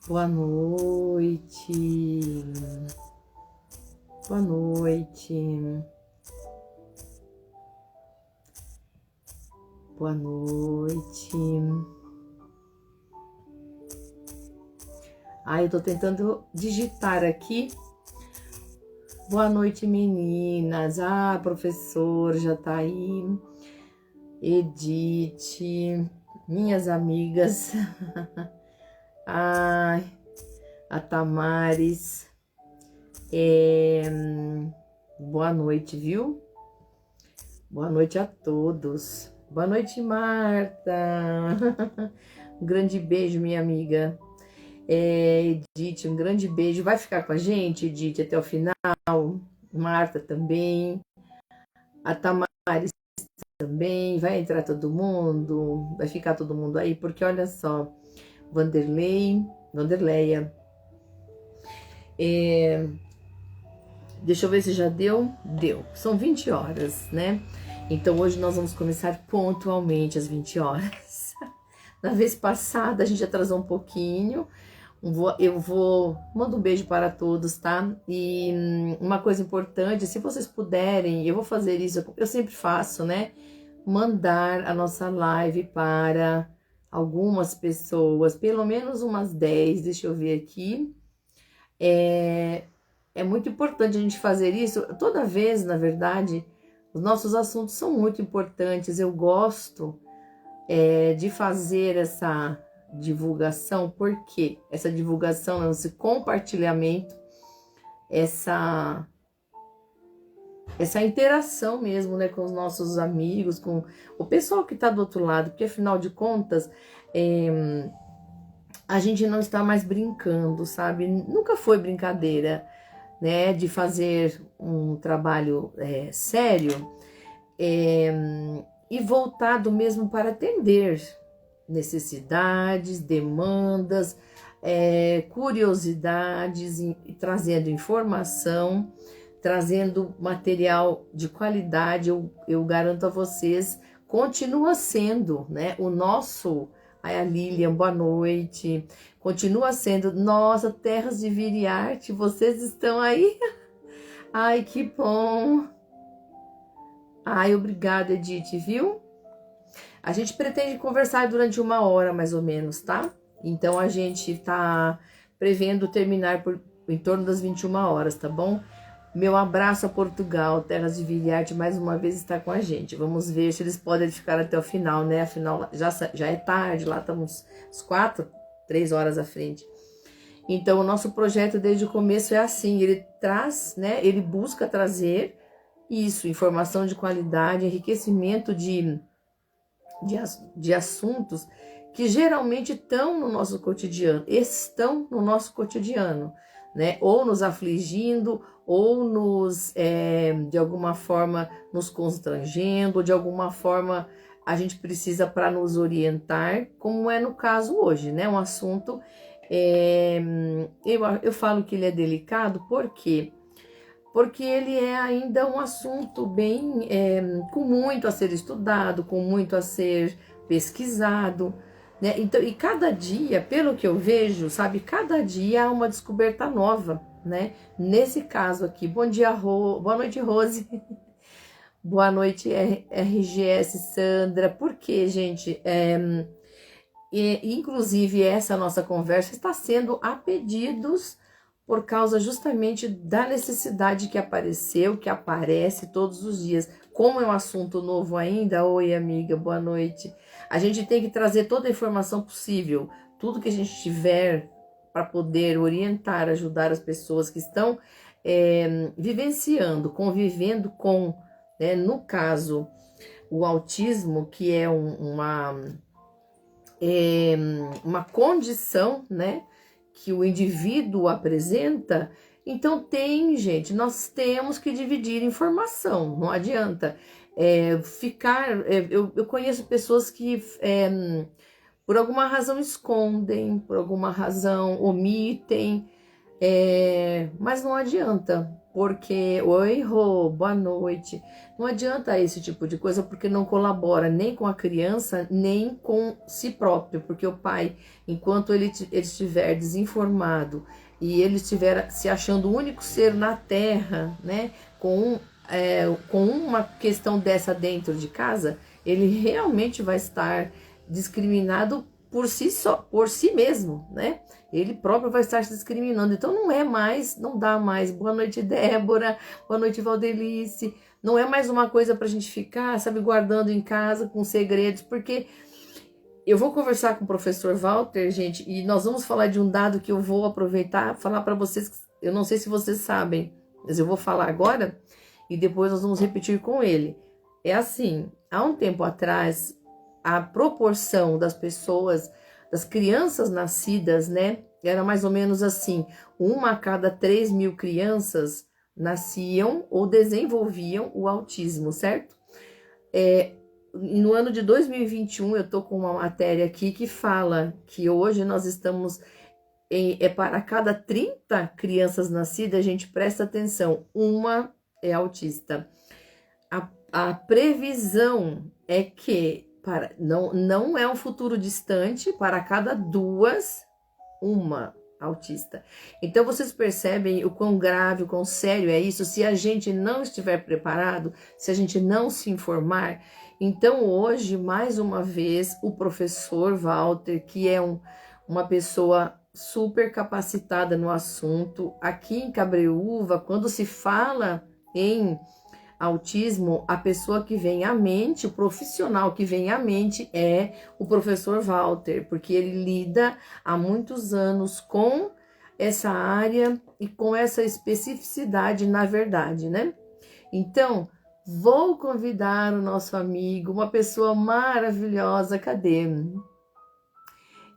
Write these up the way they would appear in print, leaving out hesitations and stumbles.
Boa noite. Boa noite. Boa noite. Eu tô tentando digitar aqui. Boa noite, meninas. Professor já tá aí. Edith, minhas amigas. A Tamares. Boa noite, viu? Boa noite a todos. Boa noite, Marta. Um grande beijo, minha amiga. Edith, um grande beijo. Vai ficar com a gente, Edith, até o final? Marta também. A Tamares também. Vai entrar todo mundo? Vai ficar todo mundo aí? Porque olha só, Vanderleia. Deixa eu ver se já deu. Deu. São 20 horas, né? Então hoje nós vamos começar pontualmente às 20 horas. Na vez passada a gente atrasou um pouquinho. Mando um beijo para todos, tá? E uma coisa importante, se vocês puderem, eu vou fazer isso, eu sempre faço, né? Mandar a nossa live para algumas pessoas, pelo menos umas 10, deixa eu ver aqui. É muito importante a gente fazer isso. Toda vez, na verdade, os nossos assuntos são muito importantes. Eu gosto de fazer essa divulgação, porque essa divulgação, esse compartilhamento, essa interação mesmo, né, com os nossos amigos, com o pessoal que está do outro lado, porque afinal de contas, a gente não está mais brincando, sabe? Nunca foi brincadeira, né, de fazer um trabalho sério e voltado mesmo para atender necessidades, demandas, curiosidades, e trazendo informação, trazendo material de qualidade. Eu garanto a vocês, continua sendo, né, o nosso... a Lilian, boa noite. Continua sendo, nossa, Terras de Viriarte, vocês estão aí? Ai, que bom. Obrigada, Edith, viu? A gente pretende conversar durante 1 hora, mais ou menos, tá? Então, a gente tá prevendo terminar em torno das 21 horas, tá bom? Meu abraço a Portugal, Terras de Viriarte, mais uma vez está com a gente. Vamos ver se eles podem ficar até o final, né? Afinal, já é tarde, lá estamos 3 horas à frente. Então, o nosso projeto desde o começo é assim, ele traz, né? Ele busca trazer isso, informação de qualidade, enriquecimento de assuntos que geralmente estão no nosso cotidiano, né? Ou nos afligindo, ou nos, de alguma forma, nos constrangendo, ou de alguma forma a gente precisa para nos orientar, como é no caso hoje, né? Um assunto, eu falo que ele é delicado, por quê? Porque ele é ainda um assunto bem, com muito a ser estudado, com muito a ser pesquisado, né? Então, e cada dia, pelo que eu vejo, sabe, cada dia há uma descoberta nova, né? Nesse caso aqui, bom dia, boa noite, Rose. Boa noite, RGS Sandra. Por quê, gente? Inclusive, essa nossa conversa está sendo a pedidos por causa justamente da necessidade que apareceu, que aparece todos os dias. Como é um assunto novo ainda, oi amiga, boa noite. A gente tem que trazer toda a informação possível, tudo que a gente tiver para poder orientar, ajudar as pessoas que estão vivenciando, convivendo com, né, no caso, o autismo, que é uma condição, né, que o indivíduo apresenta. Então gente, nós temos que dividir informação, não adianta eu conheço pessoas que por alguma razão escondem, por alguma razão omitem, mas não adianta, Porque, oi, Rô, boa noite. Não adianta esse tipo de coisa porque não colabora nem com a criança, nem com si próprio. Porque o pai, enquanto ele estiver desinformado e ele estiver se achando o único ser na Terra, né, com uma questão dessa dentro de casa, ele realmente vai estar discriminado por si só, por si mesmo, né? Ele próprio vai estar se discriminando. Então não é mais, não dá mais. Boa noite, Débora. Boa noite, Valdelice. Não é mais uma coisa pra gente ficar, sabe, guardando em casa com segredos, porque eu vou conversar com o professor Walter, gente, e nós vamos falar de um dado que eu vou aproveitar, falar para vocês, eu não sei se vocês sabem, mas eu vou falar agora e depois nós vamos repetir com ele. É assim, há um tempo atrás, a proporção das pessoas, das crianças nascidas, né, era mais ou menos assim, 1 a cada 3.000 crianças nasciam ou desenvolviam o autismo, certo? No ano de 2021, eu estou com uma matéria aqui que fala que hoje nós estamos para cada 30 crianças nascidas, a gente presta atenção, uma é autista. A previsão é que, não é um futuro distante, para cada 2, uma autista. Então vocês percebem o quão grave, o quão sério é isso, se a gente não estiver preparado, se a gente não se informar. Então hoje, mais uma vez, o professor Walter, que é uma pessoa super capacitada no assunto, aqui em Cabreúva, quando se fala em autismo, a pessoa que vem à mente, o profissional que vem à mente é o professor Walter, porque ele lida há muitos anos com essa área e com essa especificidade, na verdade, né? Então, vou convidar o nosso amigo, uma pessoa maravilhosa, cadê?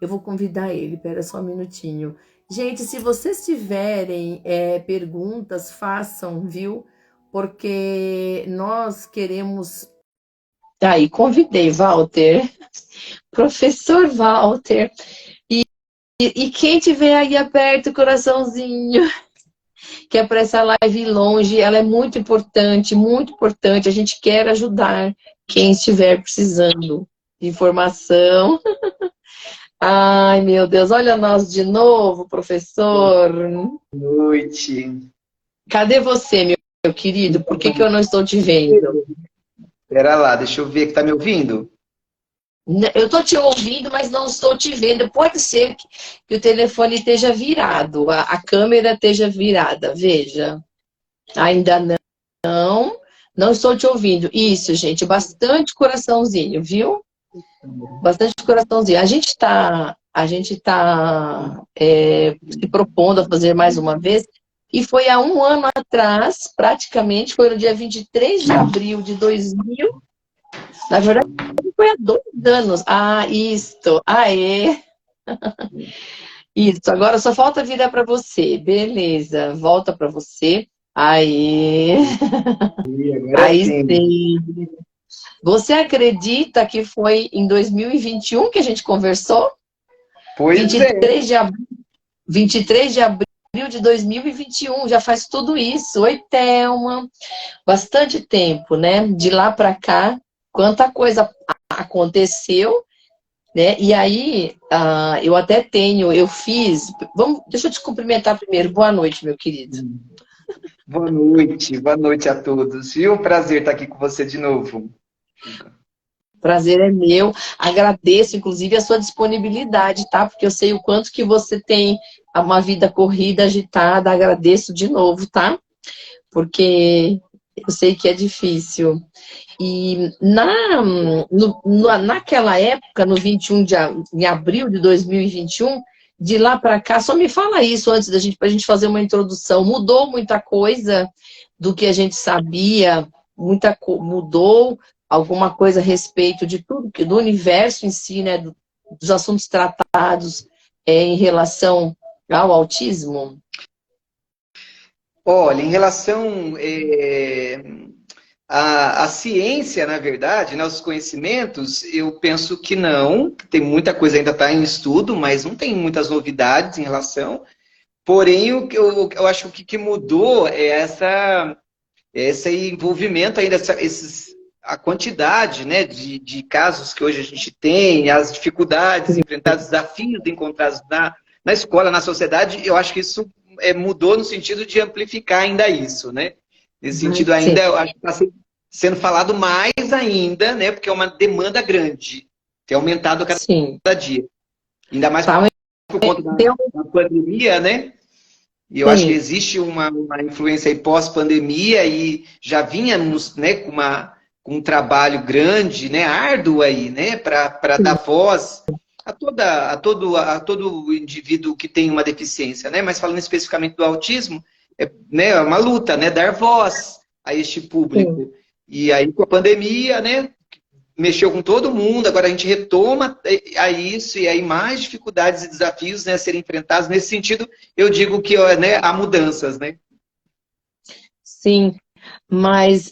Eu vou convidar ele, pera só um minutinho. Gente, se vocês tiverem perguntas, façam, viu? Porque nós queremos. Aí, convidei Walter, professor Walter. E quem tiver aí aperto o coraçãozinho, que é para essa live ir longe, ela é muito importante, muito importante. A gente quer ajudar quem estiver precisando de informação. Ai, meu Deus, olha nós de novo, professor. Boa noite. Cadê você, meu querido? Por que eu não estou te vendo? Espera lá, deixa eu ver que tá me ouvindo? Eu estou te ouvindo, mas não estou te vendo. Pode ser que o telefone esteja virado, a câmera esteja virada. Veja. Ainda não. Não estou te ouvindo. Isso, gente. Bastante coraçãozinho, viu? Bastante coraçãozinho. A gente tá se propondo a fazer mais uma vez. E foi há 1 ano atrás, praticamente, foi no dia 23 de abril de 2000. Na verdade, foi há 2 anos. Ah, isto. Aê. Isso. Agora só falta virar para você. Beleza. Volta para você. Aê. E agora Aí sim. sim. Você acredita que foi em 2021 que a gente conversou? Pois é. 23 de abril, 23 de abril de 2021. Já faz tudo isso. Oi, Thelma. Bastante tempo, né? De lá para cá, quanta coisa aconteceu, né? E aí, eu fiz. Deixa eu te cumprimentar primeiro. Boa noite, meu querido. Boa noite a todos. E um prazer estar aqui com você de novo. Prazer é meu. Agradeço, inclusive, a sua disponibilidade, tá? Porque eu sei o quanto que você tem uma vida corrida, agitada. Agradeço de novo, tá? Porque eu sei que é difícil. E naquela época, no 21 em abril de 2021, de lá para cá, só me fala isso antes para a gente fazer uma introdução. Mudou muita coisa do que a gente sabia, mudou alguma coisa a respeito de tudo, do universo em si, né, dos assuntos tratados em relação ao autismo? Olha, em relação à ciência, na verdade, né, os conhecimentos, eu penso que não. Tem muita coisa ainda está em estudo, mas não tem muitas novidades em relação. Porém, eu acho que o que mudou é esse envolvimento ainda, a quantidade, né, de casos que hoje a gente tem, as dificuldades enfrentadas, os desafios encontrados na escola, na sociedade, eu acho que isso mudou no sentido de amplificar ainda isso, né? Nesse sentido Sim, ainda, eu acho que está sendo falado mais ainda, né, porque é uma demanda grande, tem aumentado a sim. cada dia. Ainda mais Tá, por conta deu, da pandemia, né? E eu acho que sim, existe uma influência aí pós-pandemia e já vínhamos, né, com um trabalho grande, né, árduo aí, né, para dar voz a todo indivíduo que tem uma deficiência, né? Mas falando especificamente do autismo, é uma luta, né, dar voz a este sim. público. E aí com a pandemia, né, mexeu com todo mundo, agora a gente retoma a isso e aí mais dificuldades e desafios, né, a serem enfrentados. Nesse sentido, eu digo que, né, há mudanças, né? Sim, mas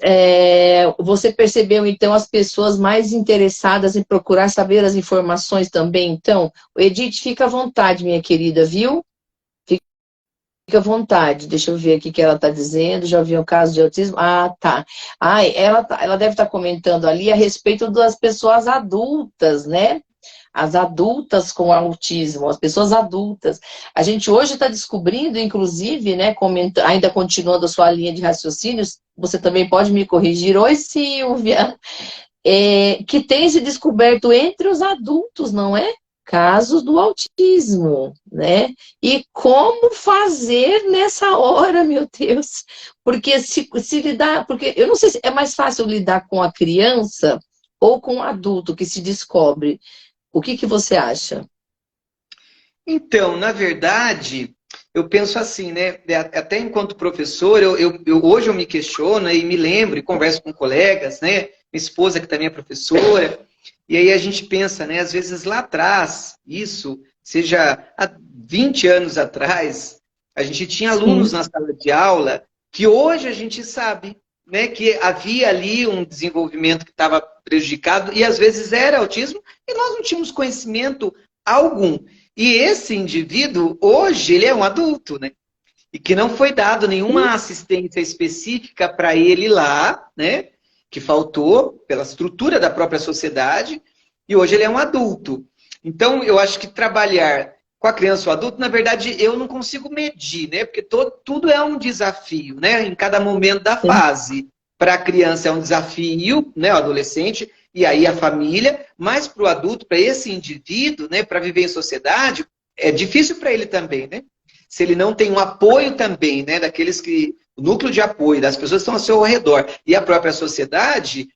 você percebeu então as pessoas mais interessadas em procurar saber as informações também, então? Edith, fica à vontade, minha querida, viu? Fica à vontade. Deixa eu ver aqui o que ela está dizendo. Já vi um caso de autismo? Ah, tá. Ai, ela deve estar comentando ali a respeito das pessoas adultas, né? As adultas com autismo, as pessoas adultas. A gente hoje está descobrindo, inclusive, né, ainda continuando a sua linha de raciocínios, você também pode me corrigir. Oi, Silvia. Que tem se descoberto entre os adultos, não é? Casos do autismo, né? E como fazer nessa hora, meu Deus? Porque se lidar, porque eu não sei se é mais fácil lidar com a criança ou com o adulto que se descobre. O que que você acha? Então, na verdade, eu penso assim, né? Até enquanto professor, hoje eu me questiono e me lembro e converso com colegas, né? Minha esposa, que também é professora, e aí a gente pensa, né? Às vezes lá atrás, isso, seja há 20 anos atrás, a gente tinha alunos Sim, na sala de aula que hoje a gente sabe, né? Que havia ali um desenvolvimento que estava prejudicado e às vezes era autismo e nós não tínhamos conhecimento algum. E esse indivíduo, hoje, ele é um adulto, né? E que não foi dado sim, nenhuma assistência específica para ele lá, né? Que faltou pela estrutura da própria sociedade, e hoje ele é um adulto. Então, eu acho que trabalhar com a criança ou adulto, na verdade, eu não consigo medir, né? Porque tudo é um desafio, né? Em cada momento da fase. Para a criança é um desafio, né? O adolescente, e aí a família, mas para o adulto, para esse indivíduo, né? Para viver em sociedade, é difícil para ele também, né? Se ele não tem um apoio também, né? Daqueles que. O núcleo de apoio das pessoas que estão ao seu redor e a própria sociedade,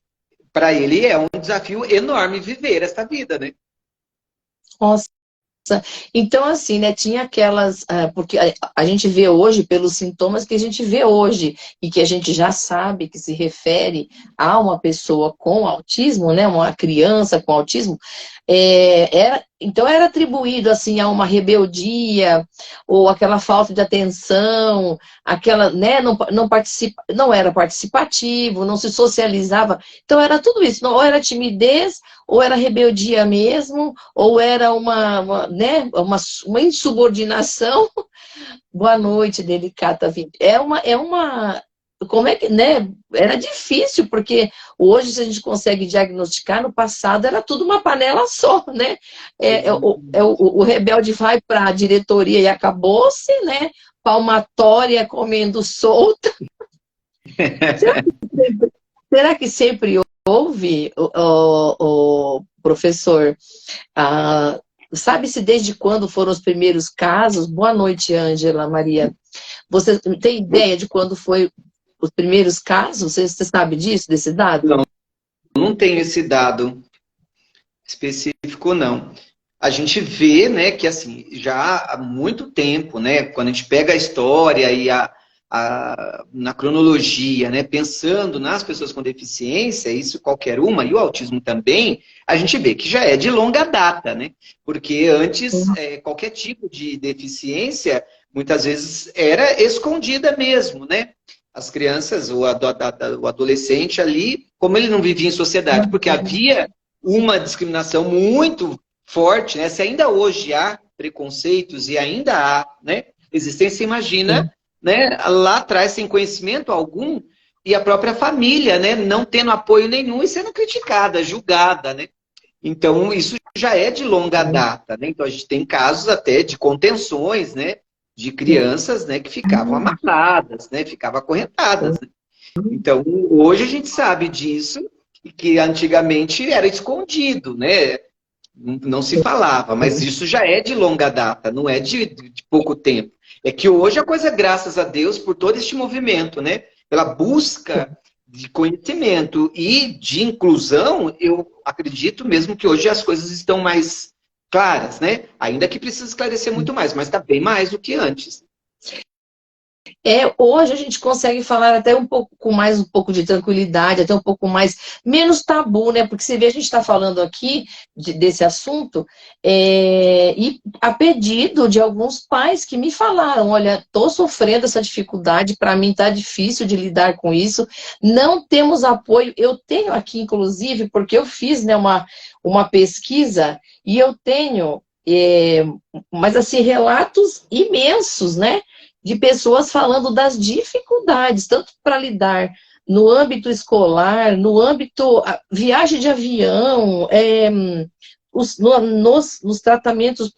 para ele é um desafio enorme viver esta vida, né? nossa. Então, assim, né, tinha aquelas. Porque a gente vê hoje, pelos sintomas que a gente vê hoje, e que a gente já sabe que se refere a uma pessoa com autismo, né, uma criança com autismo, então era atribuído assim a uma rebeldia, ou aquela falta de atenção, aquela, né, não era participativo, não se socializava. Então era tudo isso, ou era timidez, ou era rebeldia mesmo, ou era né, uma insubordinação. Boa noite, Delicata 20. Como é que, né? Era difícil, porque hoje, se a gente consegue diagnosticar, no passado era tudo uma panela só, né? O rebelde vai para a diretoria e acabou-se, né? Palmatória comendo solta. Será que sempre houve, o professor? Sabe-se desde quando foram os primeiros casos? Boa noite, Ângela, Maria. Você tem ideia de quando foi os primeiros casos? Você sabe disso, desse dado? Não, não tenho esse dado específico, não. A gente vê, né, que assim, já há muito tempo, né, quando a gente pega a história e na cronologia, né, pensando nas pessoas com deficiência, isso qualquer uma, e o autismo também, a gente vê que já é de longa data, né? Porque antes, qualquer tipo de deficiência, muitas vezes era escondida mesmo, né? As crianças, o adolescente ali, como ele não vivia em sociedade, porque havia uma discriminação muito forte, né? Se ainda hoje há preconceitos e ainda há, né? existência, imagina, né, lá atrás, sem conhecimento algum, e a própria família, né, não tendo apoio nenhum e sendo criticada, julgada, né? Então, isso já é de longa data, né? Então, a gente tem casos até de contenções, né, de crianças, né, que ficavam amarradas, né, ficavam acorrentadas, né? Então, hoje a gente sabe disso, e que antigamente era escondido, né? Não se falava, mas isso já é de longa data, não é de pouco tempo. É que hoje a coisa, graças a Deus, por todo este movimento, né? Pela busca de conhecimento e de inclusão, eu acredito mesmo que hoje as coisas estão mais claras, né? Ainda que precisa esclarecer muito mais, mas está bem mais do que antes. Hoje a gente consegue falar até um pouco com mais um pouco de tranquilidade, até um pouco mais, menos tabu, né? Porque você vê, a gente está falando aqui desse assunto, e a pedido de alguns pais que me falaram, olha, estou sofrendo essa dificuldade, para mim está difícil de lidar com isso, não temos apoio. Eu tenho aqui, inclusive, porque eu fiz, né, uma pesquisa, e eu tenho, mas assim, relatos imensos, né? De pessoas falando das dificuldades, tanto para lidar no âmbito escolar, no âmbito viagem de avião, nos tratamentos,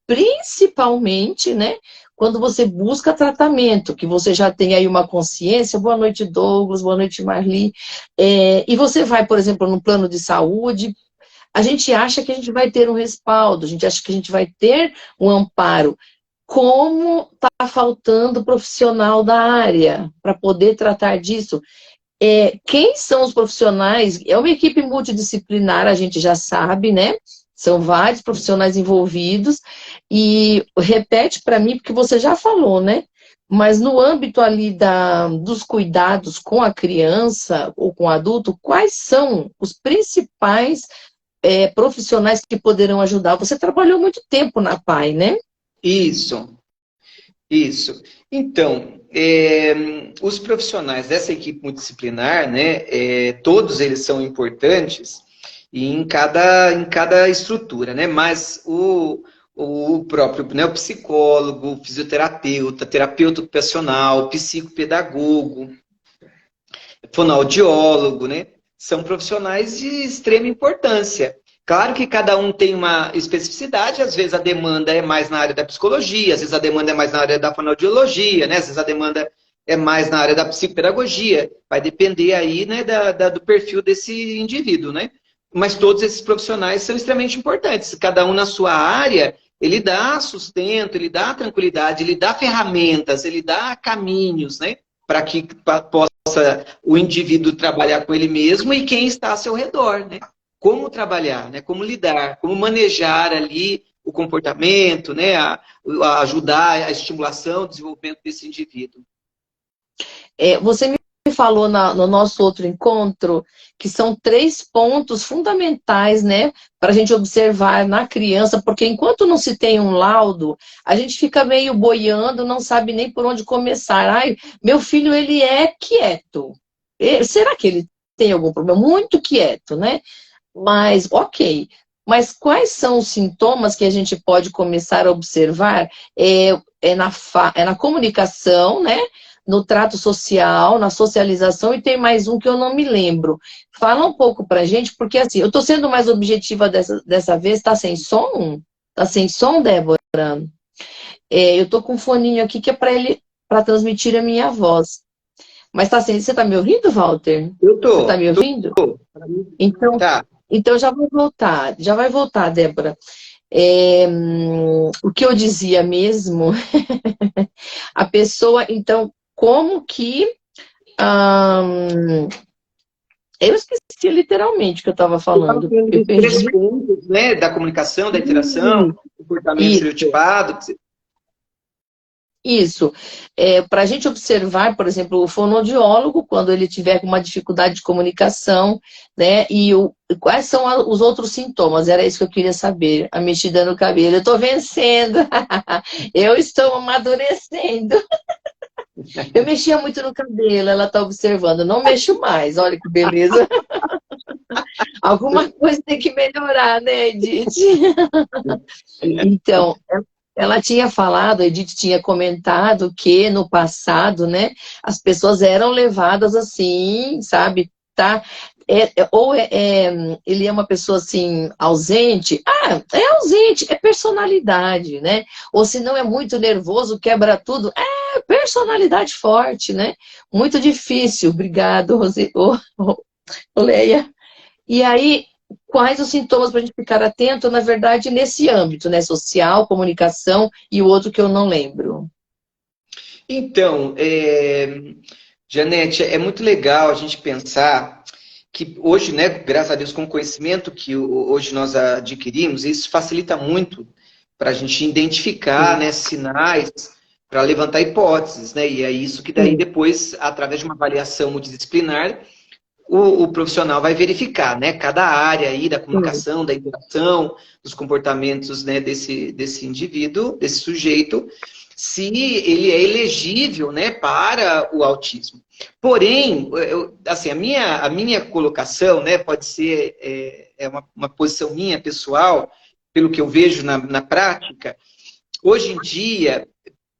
principalmente, né? Quando você busca tratamento, que você já tem aí uma consciência, boa noite Douglas, boa noite Marli, e você vai, por exemplo, no plano de saúde, a gente acha que a gente vai ter um respaldo, a gente acha que a gente vai ter um amparo. Como está faltando profissional da área para poder tratar disso? Quem são os profissionais? É uma equipe multidisciplinar, a gente já sabe, né? São vários profissionais envolvidos. E repete para mim, porque você já falou, né? Mas no âmbito ali dos cuidados com a criança ou com o adulto, quais são os principais profissionais que poderão ajudar? Você trabalhou muito tempo na PAI, né? Isso. Então, os profissionais dessa equipe multidisciplinar, né, todos eles são importantes em cada estrutura, né? Mas o próprio, né, o psicólogo, o fisioterapeuta, terapeuta ocupacional, psicopedagogo, fonoaudiólogo, né? São profissionais de extrema importância. Claro que cada um tem uma especificidade, às vezes a demanda é mais na área da psicologia, às vezes a demanda é mais na área da fonoaudiologia, né? Às vezes a demanda é mais na área da psicopedagogia. Vai depender aí, né, do perfil desse indivíduo, né? Mas todos esses profissionais são extremamente importantes. Cada um na sua área, ele dá sustento, ele dá tranquilidade, ele dá ferramentas, ele dá caminhos, né? Para que possa o indivíduo trabalhar com ele mesmo e quem está ao seu redor, né? Como trabalhar, né? Como lidar, como manejar ali o comportamento, né? A ajudar a estimulação, o desenvolvimento desse indivíduo. Você me falou no nosso outro encontro que são 3 pontos fundamentais, né, para a gente observar na criança, porque enquanto não se tem um laudo, a gente fica meio boiando, não sabe nem por onde começar. Ai, meu filho, ele é quieto. Será que ele tem algum problema? Muito quieto, né? Mas, ok. Mas quais são os sintomas que a gente pode começar a observar? Na comunicação, né? No trato social, na socialização, e tem mais um que eu não me lembro. Fala um pouco pra gente, porque assim, eu tô sendo mais objetiva dessa vez. Tá sem som? Tá sem som, Débora? Eu tô com um foninho aqui que é para transmitir a minha voz. Mas tá sem. Você tá me ouvindo, Walter? Eu tô. Você tá me ouvindo? Tô. Então, tá. Então já vai voltar, Débora. O que eu dizia mesmo, a pessoa, então, como que... eu esqueci literalmente o que eu estava falando. Eu perdi. 3 pontos, né? Da comunicação, da interação, comportamento estereotipado. Isso. Para a gente observar, por exemplo, o fonoaudiólogo, quando ele tiver uma dificuldade de comunicação, né? E quais são os outros sintomas? Era isso que eu queria saber. A mexida no cabelo. Eu estou vencendo. Eu estou amadurecendo. Eu mexia muito no cabelo, ela está observando. Não mexo mais, olha que beleza. Alguma coisa tem que melhorar, né, Edith? Então, ela tinha falado, a Edith tinha comentado que no passado, né, as pessoas eram levadas assim, sabe, tá? Ele é uma pessoa assim, ausente. Ah, é ausente, é personalidade, né? Ou se não é muito nervoso, quebra tudo. É personalidade forte, né? Muito difícil. Obrigado, Leia. E aí, quais os sintomas para a gente ficar atento, na verdade, nesse âmbito, né? Social, comunicação e o outro que eu não lembro. Então, Janete, é muito legal a gente pensar que hoje, né, graças a Deus, com o conhecimento que hoje nós adquirimos, isso facilita muito para a gente identificar, né, sinais para levantar hipóteses, né? E é isso que daí depois, através de uma avaliação multidisciplinar, o profissional vai verificar, né? Cada área aí da comunicação, da interação, dos comportamentos, né, desse indivíduo, desse sujeito, se ele é elegível, né, para o autismo. Porém, assim, a minha colocação, né, pode ser uma posição minha pessoal, pelo que eu vejo na prática, hoje em dia,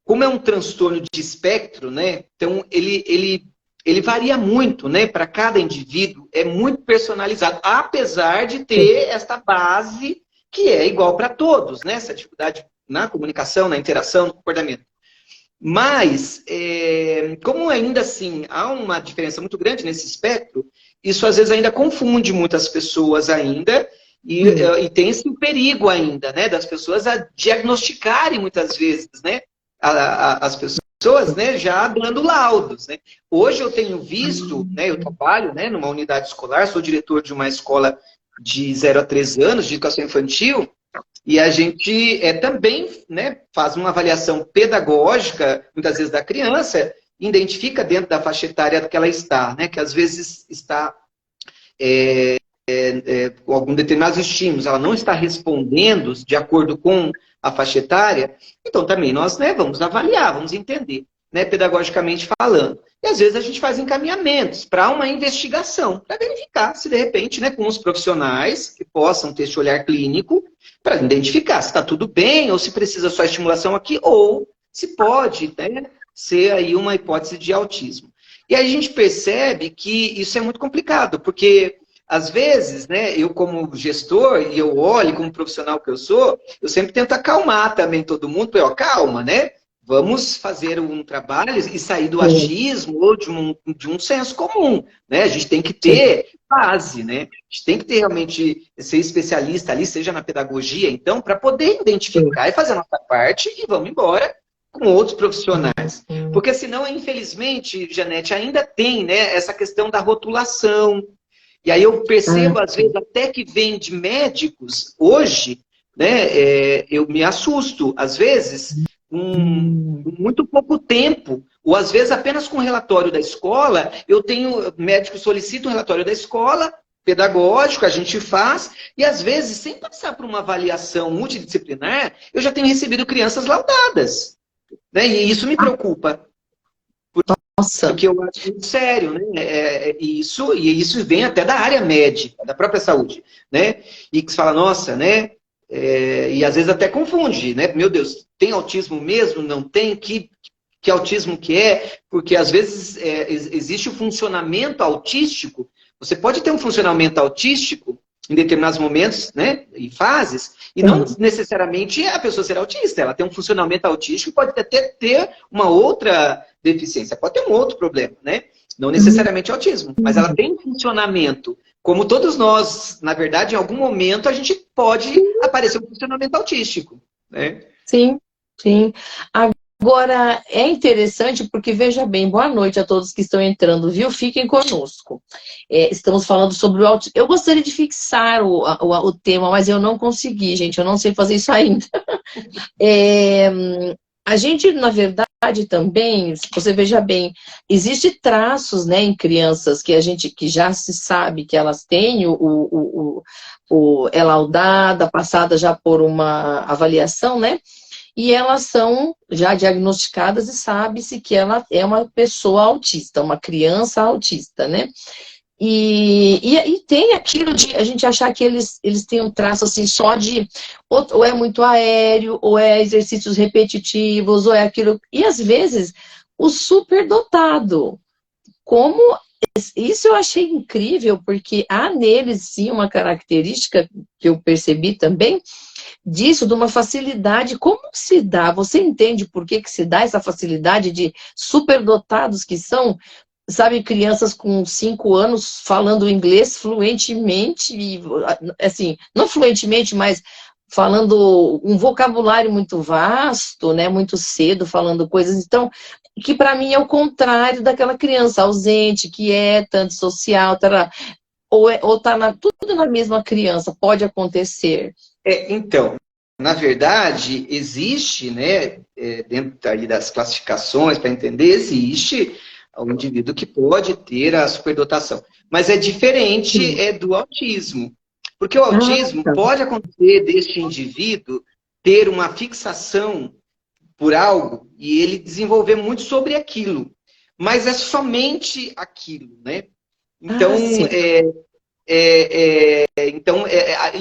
como é um transtorno de espectro, né, então ele varia muito, né, para cada indivíduo, é muito personalizado, apesar de ter esta base que é igual para todos, né, essa dificuldade na comunicação, na interação, no comportamento. Mas, como ainda assim há uma diferença muito grande nesse espectro, isso às vezes ainda confunde muitas pessoas ainda, e tem esse perigo ainda, né, das pessoas a diagnosticarem muitas vezes, né, as pessoas, né, já dando laudos, né. Hoje eu tenho visto, né, eu trabalho, né, numa unidade escolar, sou diretor de uma escola de 0 a 3 anos de educação infantil, e a gente também, né, faz uma avaliação pedagógica, muitas vezes da criança, identifica dentro da faixa etária que ela está, né, que às vezes está com algum determinados estímulos, ela não está respondendo de acordo com a faixa etária, então também nós, né, vamos avaliar, vamos entender, né, pedagogicamente falando. E às vezes a gente faz encaminhamentos para uma investigação, para verificar se de repente, né, com os profissionais que possam ter esse olhar clínico, para identificar se está tudo bem, ou se precisa só estimulação aqui, ou se pode, né, ser aí uma hipótese de autismo. E aí a gente percebe que isso é muito complicado, porque às vezes, né, eu como gestor, e eu olho como profissional que eu sou, eu sempre tento acalmar também todo mundo, porque, ó, calma, né? Vamos fazer um trabalho e sair do achismo ou de um senso comum, né? A gente tem que ter base, né? A gente tem que ter realmente, ser especialista ali, seja na pedagogia, então, para poder identificar e fazer a nossa parte e vamos embora com outros profissionais. Porque senão, infelizmente, Janete, ainda tem, né, essa questão da rotulação. E aí eu percebo, às vezes, até que vem de médicos, hoje, né, eu me assusto, às vezes, com muito pouco tempo, ou às vezes apenas com o relatório da escola, médico solicita um relatório da escola, pedagógico, a gente faz, e às vezes, sem passar por uma avaliação multidisciplinar, eu já tenho recebido crianças laudadas, né, e isso me preocupa. Nossa. Porque eu acho muito sério, né? E isso vem até da área médica, da própria saúde, né? E que se fala, nossa, né? E às vezes até confunde, né? Meu Deus, tem autismo mesmo? Não tem? Que autismo que é? Porque às vezes existe o funcionamento autístico. Você pode ter um funcionamento autístico em determinados momentos, né? E fases, e não necessariamente a pessoa ser autista. Ela tem um funcionamento autístico e pode até ter uma outra deficiência, pode ter um outro problema, né? Não necessariamente autismo, mas ela tem um funcionamento. Como todos nós, na verdade, em algum momento a gente pode aparecer um funcionamento autístico, né? Sim, sim. Agora, é interessante porque, veja bem, boa noite a todos que estão entrando, viu? Fiquem conosco. Estamos falando sobre o autismo. Eu gostaria de fixar o tema, mas eu não consegui, gente, eu não sei fazer isso ainda. A gente, na verdade, também, se você veja bem, existe traços, né, em crianças que já se sabe que elas têm é laudada, passada já por uma avaliação, né? E elas são já diagnosticadas e sabe-se que ela é uma pessoa autista, uma criança autista, né? E tem aquilo de a gente achar que eles têm um traço assim só de ou é muito aéreo, ou é exercícios repetitivos, ou é aquilo. E às vezes o superdotado, como isso eu achei incrível, porque há neles sim uma característica que eu percebi também disso, de uma facilidade. Como se dá? Você entende por que se dá essa facilidade de superdotados que são, sabe, crianças com 5 anos falando inglês fluentemente, e, assim, não fluentemente, mas falando um vocabulário muito vasto, né, muito cedo, falando coisas, então, que para mim é o contrário daquela criança ausente, quieta, antissocial, tará, ou tá tudo na mesma criança, pode acontecer. Então, na verdade, existe, né, dentro aí das classificações, para entender, existe um indivíduo que pode ter a superdotação. Mas é diferente do autismo. Porque o autismo Tá. pode acontecer deste indivíduo ter uma fixação por algo e ele desenvolver muito sobre aquilo. Mas é somente aquilo, né? Então, Sim. E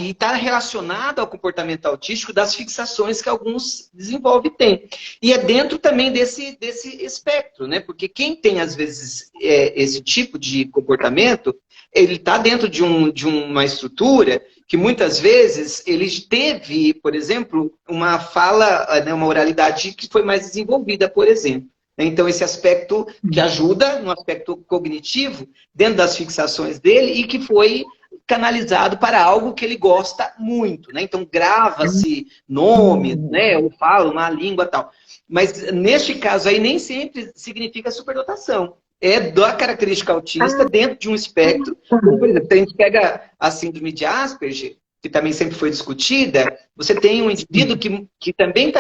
está relacionado ao comportamento autístico das fixações que alguns desenvolvem e têm. E é dentro também desse espectro, né? Porque quem tem, às vezes, esse tipo de comportamento, ele está dentro de uma estrutura que muitas vezes ele teve, por exemplo, uma fala, né, uma oralidade que foi mais desenvolvida, por exemplo. Então, esse aspecto que ajuda no aspecto cognitivo, dentro das fixações dele, e que foi canalizado para algo que ele gosta muito, né? Então, grava-se nome, né? Ou fala uma língua tal. Mas, neste caso aí, nem sempre significa superdotação. É da característica autista dentro de um espectro. Como, por exemplo, se a gente pega a síndrome de Asperger, que também sempre foi discutida, você tem um indivíduo que também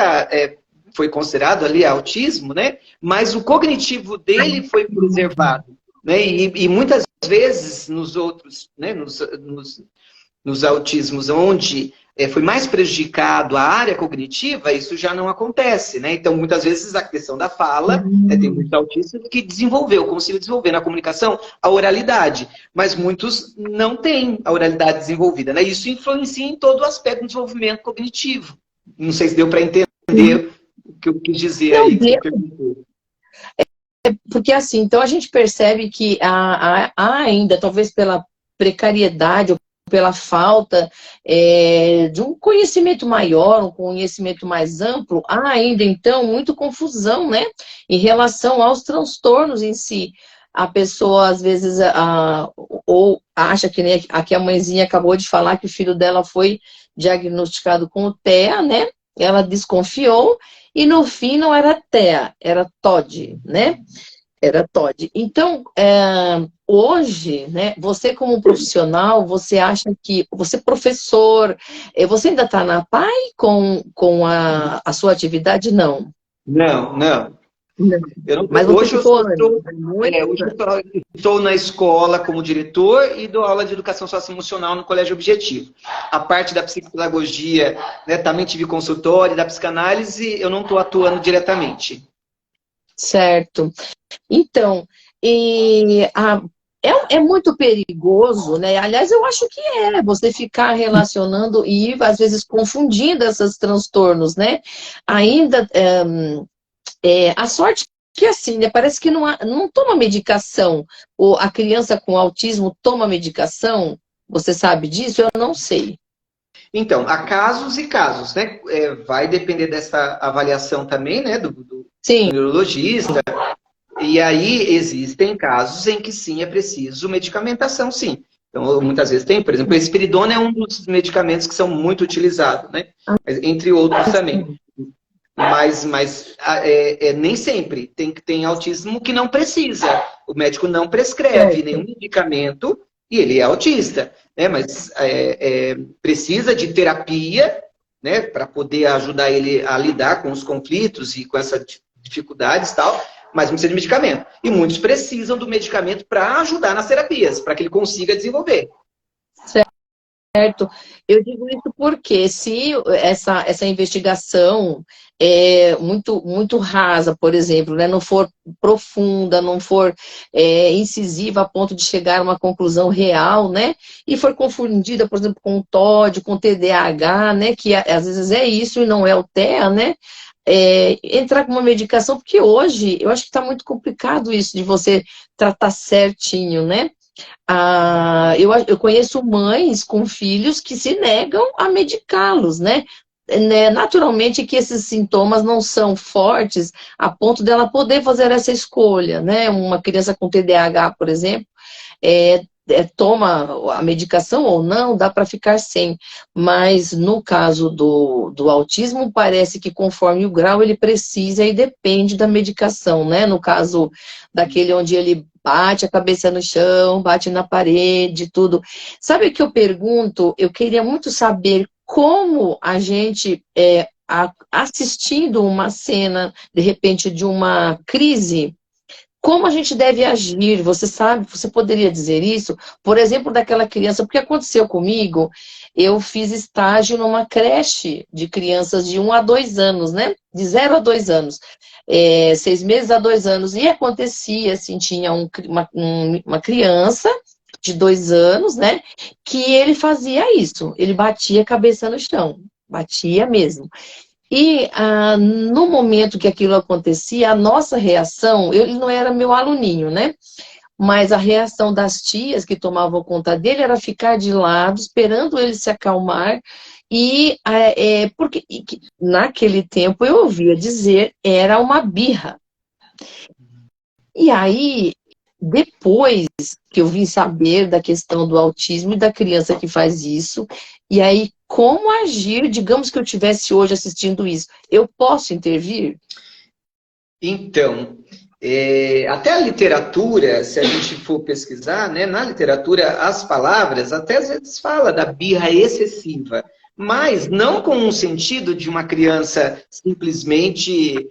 foi considerado ali autismo, né? Mas o cognitivo dele foi preservado, né? E muitas vezes nos outros, né? Nos autismos onde foi mais prejudicado a área cognitiva, isso já não acontece, né? Então, muitas vezes, a questão da fala, tem muitos autistas que conseguiu desenvolver na comunicação a oralidade, mas muitos não têm a oralidade desenvolvida, né? Isso influencia em todo o aspecto do desenvolvimento cognitivo. Não sei se deu para entender o que eu quis dizer Não aí, que você deu, perguntou. porque assim, então a gente percebe que há ainda, talvez pela precariedade ou pela falta de um conhecimento maior, um conhecimento mais amplo, há ainda então muita confusão, né, em relação aos transtornos em si. A pessoa às vezes ou acha que nem aqui a mãezinha acabou de falar que o filho dela foi diagnosticado com o TEA, né? Ela desconfiou e no fim não era TEA, era TOD, né? Era TOD. Então, hoje, né, você como profissional, você acha que, você professor, você ainda está na PAI com a sua atividade? Não. Não, não. Não. Mas você Hoje eu ficou estou, muito... hoje eu estou na escola como diretor e dou aula de educação socioemocional no Colégio Objetivo. A parte da psicopedagogia, né, também tive consultório, da psicanálise, eu não estou atuando diretamente. Certo. Então, é muito perigoso, né? Aliás, eu acho que você ficar relacionando e às vezes confundindo esses transtornos, né? Ainda a sorte que assim, né? Parece que não toma medicação. Ou a criança com autismo toma medicação. Você sabe disso? Eu não sei. Então, há casos e casos, né? Vai depender dessa avaliação também, né? Do Sim. neurologista. E aí existem casos em que sim é preciso medicamentação, sim. Então, muitas vezes tem, por exemplo, o espiridona é um dos medicamentos que são muito utilizados, né? Entre outros também. Mas nem sempre. Tem autismo que não precisa. O médico não prescreve nenhum medicamento e ele é autista, né? Mas precisa de terapia, né? Para poder ajudar ele a lidar com os conflitos e com essas dificuldades e tal, mas não precisa de medicamento. E muitos precisam do medicamento para ajudar nas terapias, para que ele consiga desenvolver. Eu digo isso porque se essa investigação é muito rasa, por exemplo, né, não for profunda, não for incisiva a ponto de chegar a uma conclusão real, né, e for confundida, por exemplo, com o TOD, com o TDAH, né, que às vezes é isso e não é o TEA, né, entrar com uma medicação, porque hoje eu acho que está muito complicado isso de você tratar certinho, né? Eu conheço mães com filhos que se negam a medicá-los, né? Naturalmente que esses sintomas não são fortes a ponto dela poder fazer essa escolha, né? Uma criança com TDAH, por exemplo, toma a medicação ou não, dá para ficar sem. Mas no caso do autismo, parece que conforme o grau ele precisa e depende da medicação, né? No caso daquele onde ele bate a cabeça no chão, bate na parede, tudo. Sabe o que eu pergunto? Eu queria muito saber como a gente, assistindo uma cena, de repente, de uma crise, como a gente deve agir? Você sabe, você poderia dizer isso? Por exemplo, daquela criança, porque aconteceu comigo, eu fiz estágio numa creche de crianças de 1 a 2 anos, né? De 0 a 2 anos. 6 meses a 2 anos. E acontecia, assim, tinha uma criança de 2 anos, né? Que ele fazia isso. Ele batia a cabeça no chão. Batia mesmo. E no momento que aquilo acontecia, a nossa reação, ele não era meu aluninho, né? Mas a reação das tias que tomavam conta dele era ficar de lado, esperando ele se acalmar. Porque naquele tempo eu ouvia dizer era uma birra. E aí, depois que eu vim saber da questão do autismo e da criança que faz isso, e aí como agir, digamos que eu estivesse hoje assistindo isso, eu posso intervir? Então, até a literatura, se a gente for pesquisar, né, na literatura, as palavras, até às vezes fala da birra excessiva, mas não com um sentido de uma criança simplesmente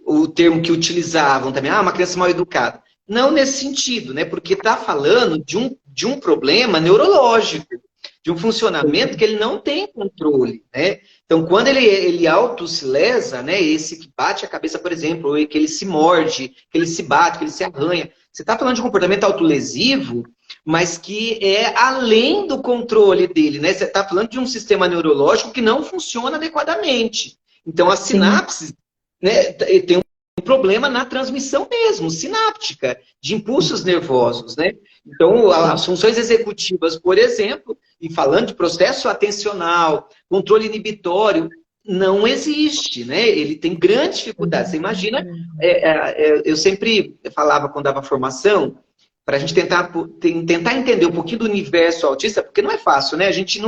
o termo que utilizavam também, uma criança mal educada. Não nesse sentido, né, porque está falando de um problema neurológico, de um funcionamento que ele não tem controle, né? Então, quando ele auto se lesa, né, esse que bate a cabeça, por exemplo, ou que ele se morde, que ele se bate, que ele se arranha, você está falando de um comportamento autolesivo, mas que é além do controle dele, né? Você está falando de um sistema neurológico que não funciona adequadamente. Então, as sinapses, né, tem um problema na transmissão mesmo, sináptica, de impulsos nervosos, né? Então, as funções executivas, por exemplo, e falando de processo atencional, controle inibitório, não existe, né? Ele tem grande dificuldade. Você imagina, eu sempre falava quando dava formação, para a gente tentar entender um pouquinho do universo autista, porque não é fácil, né? A gente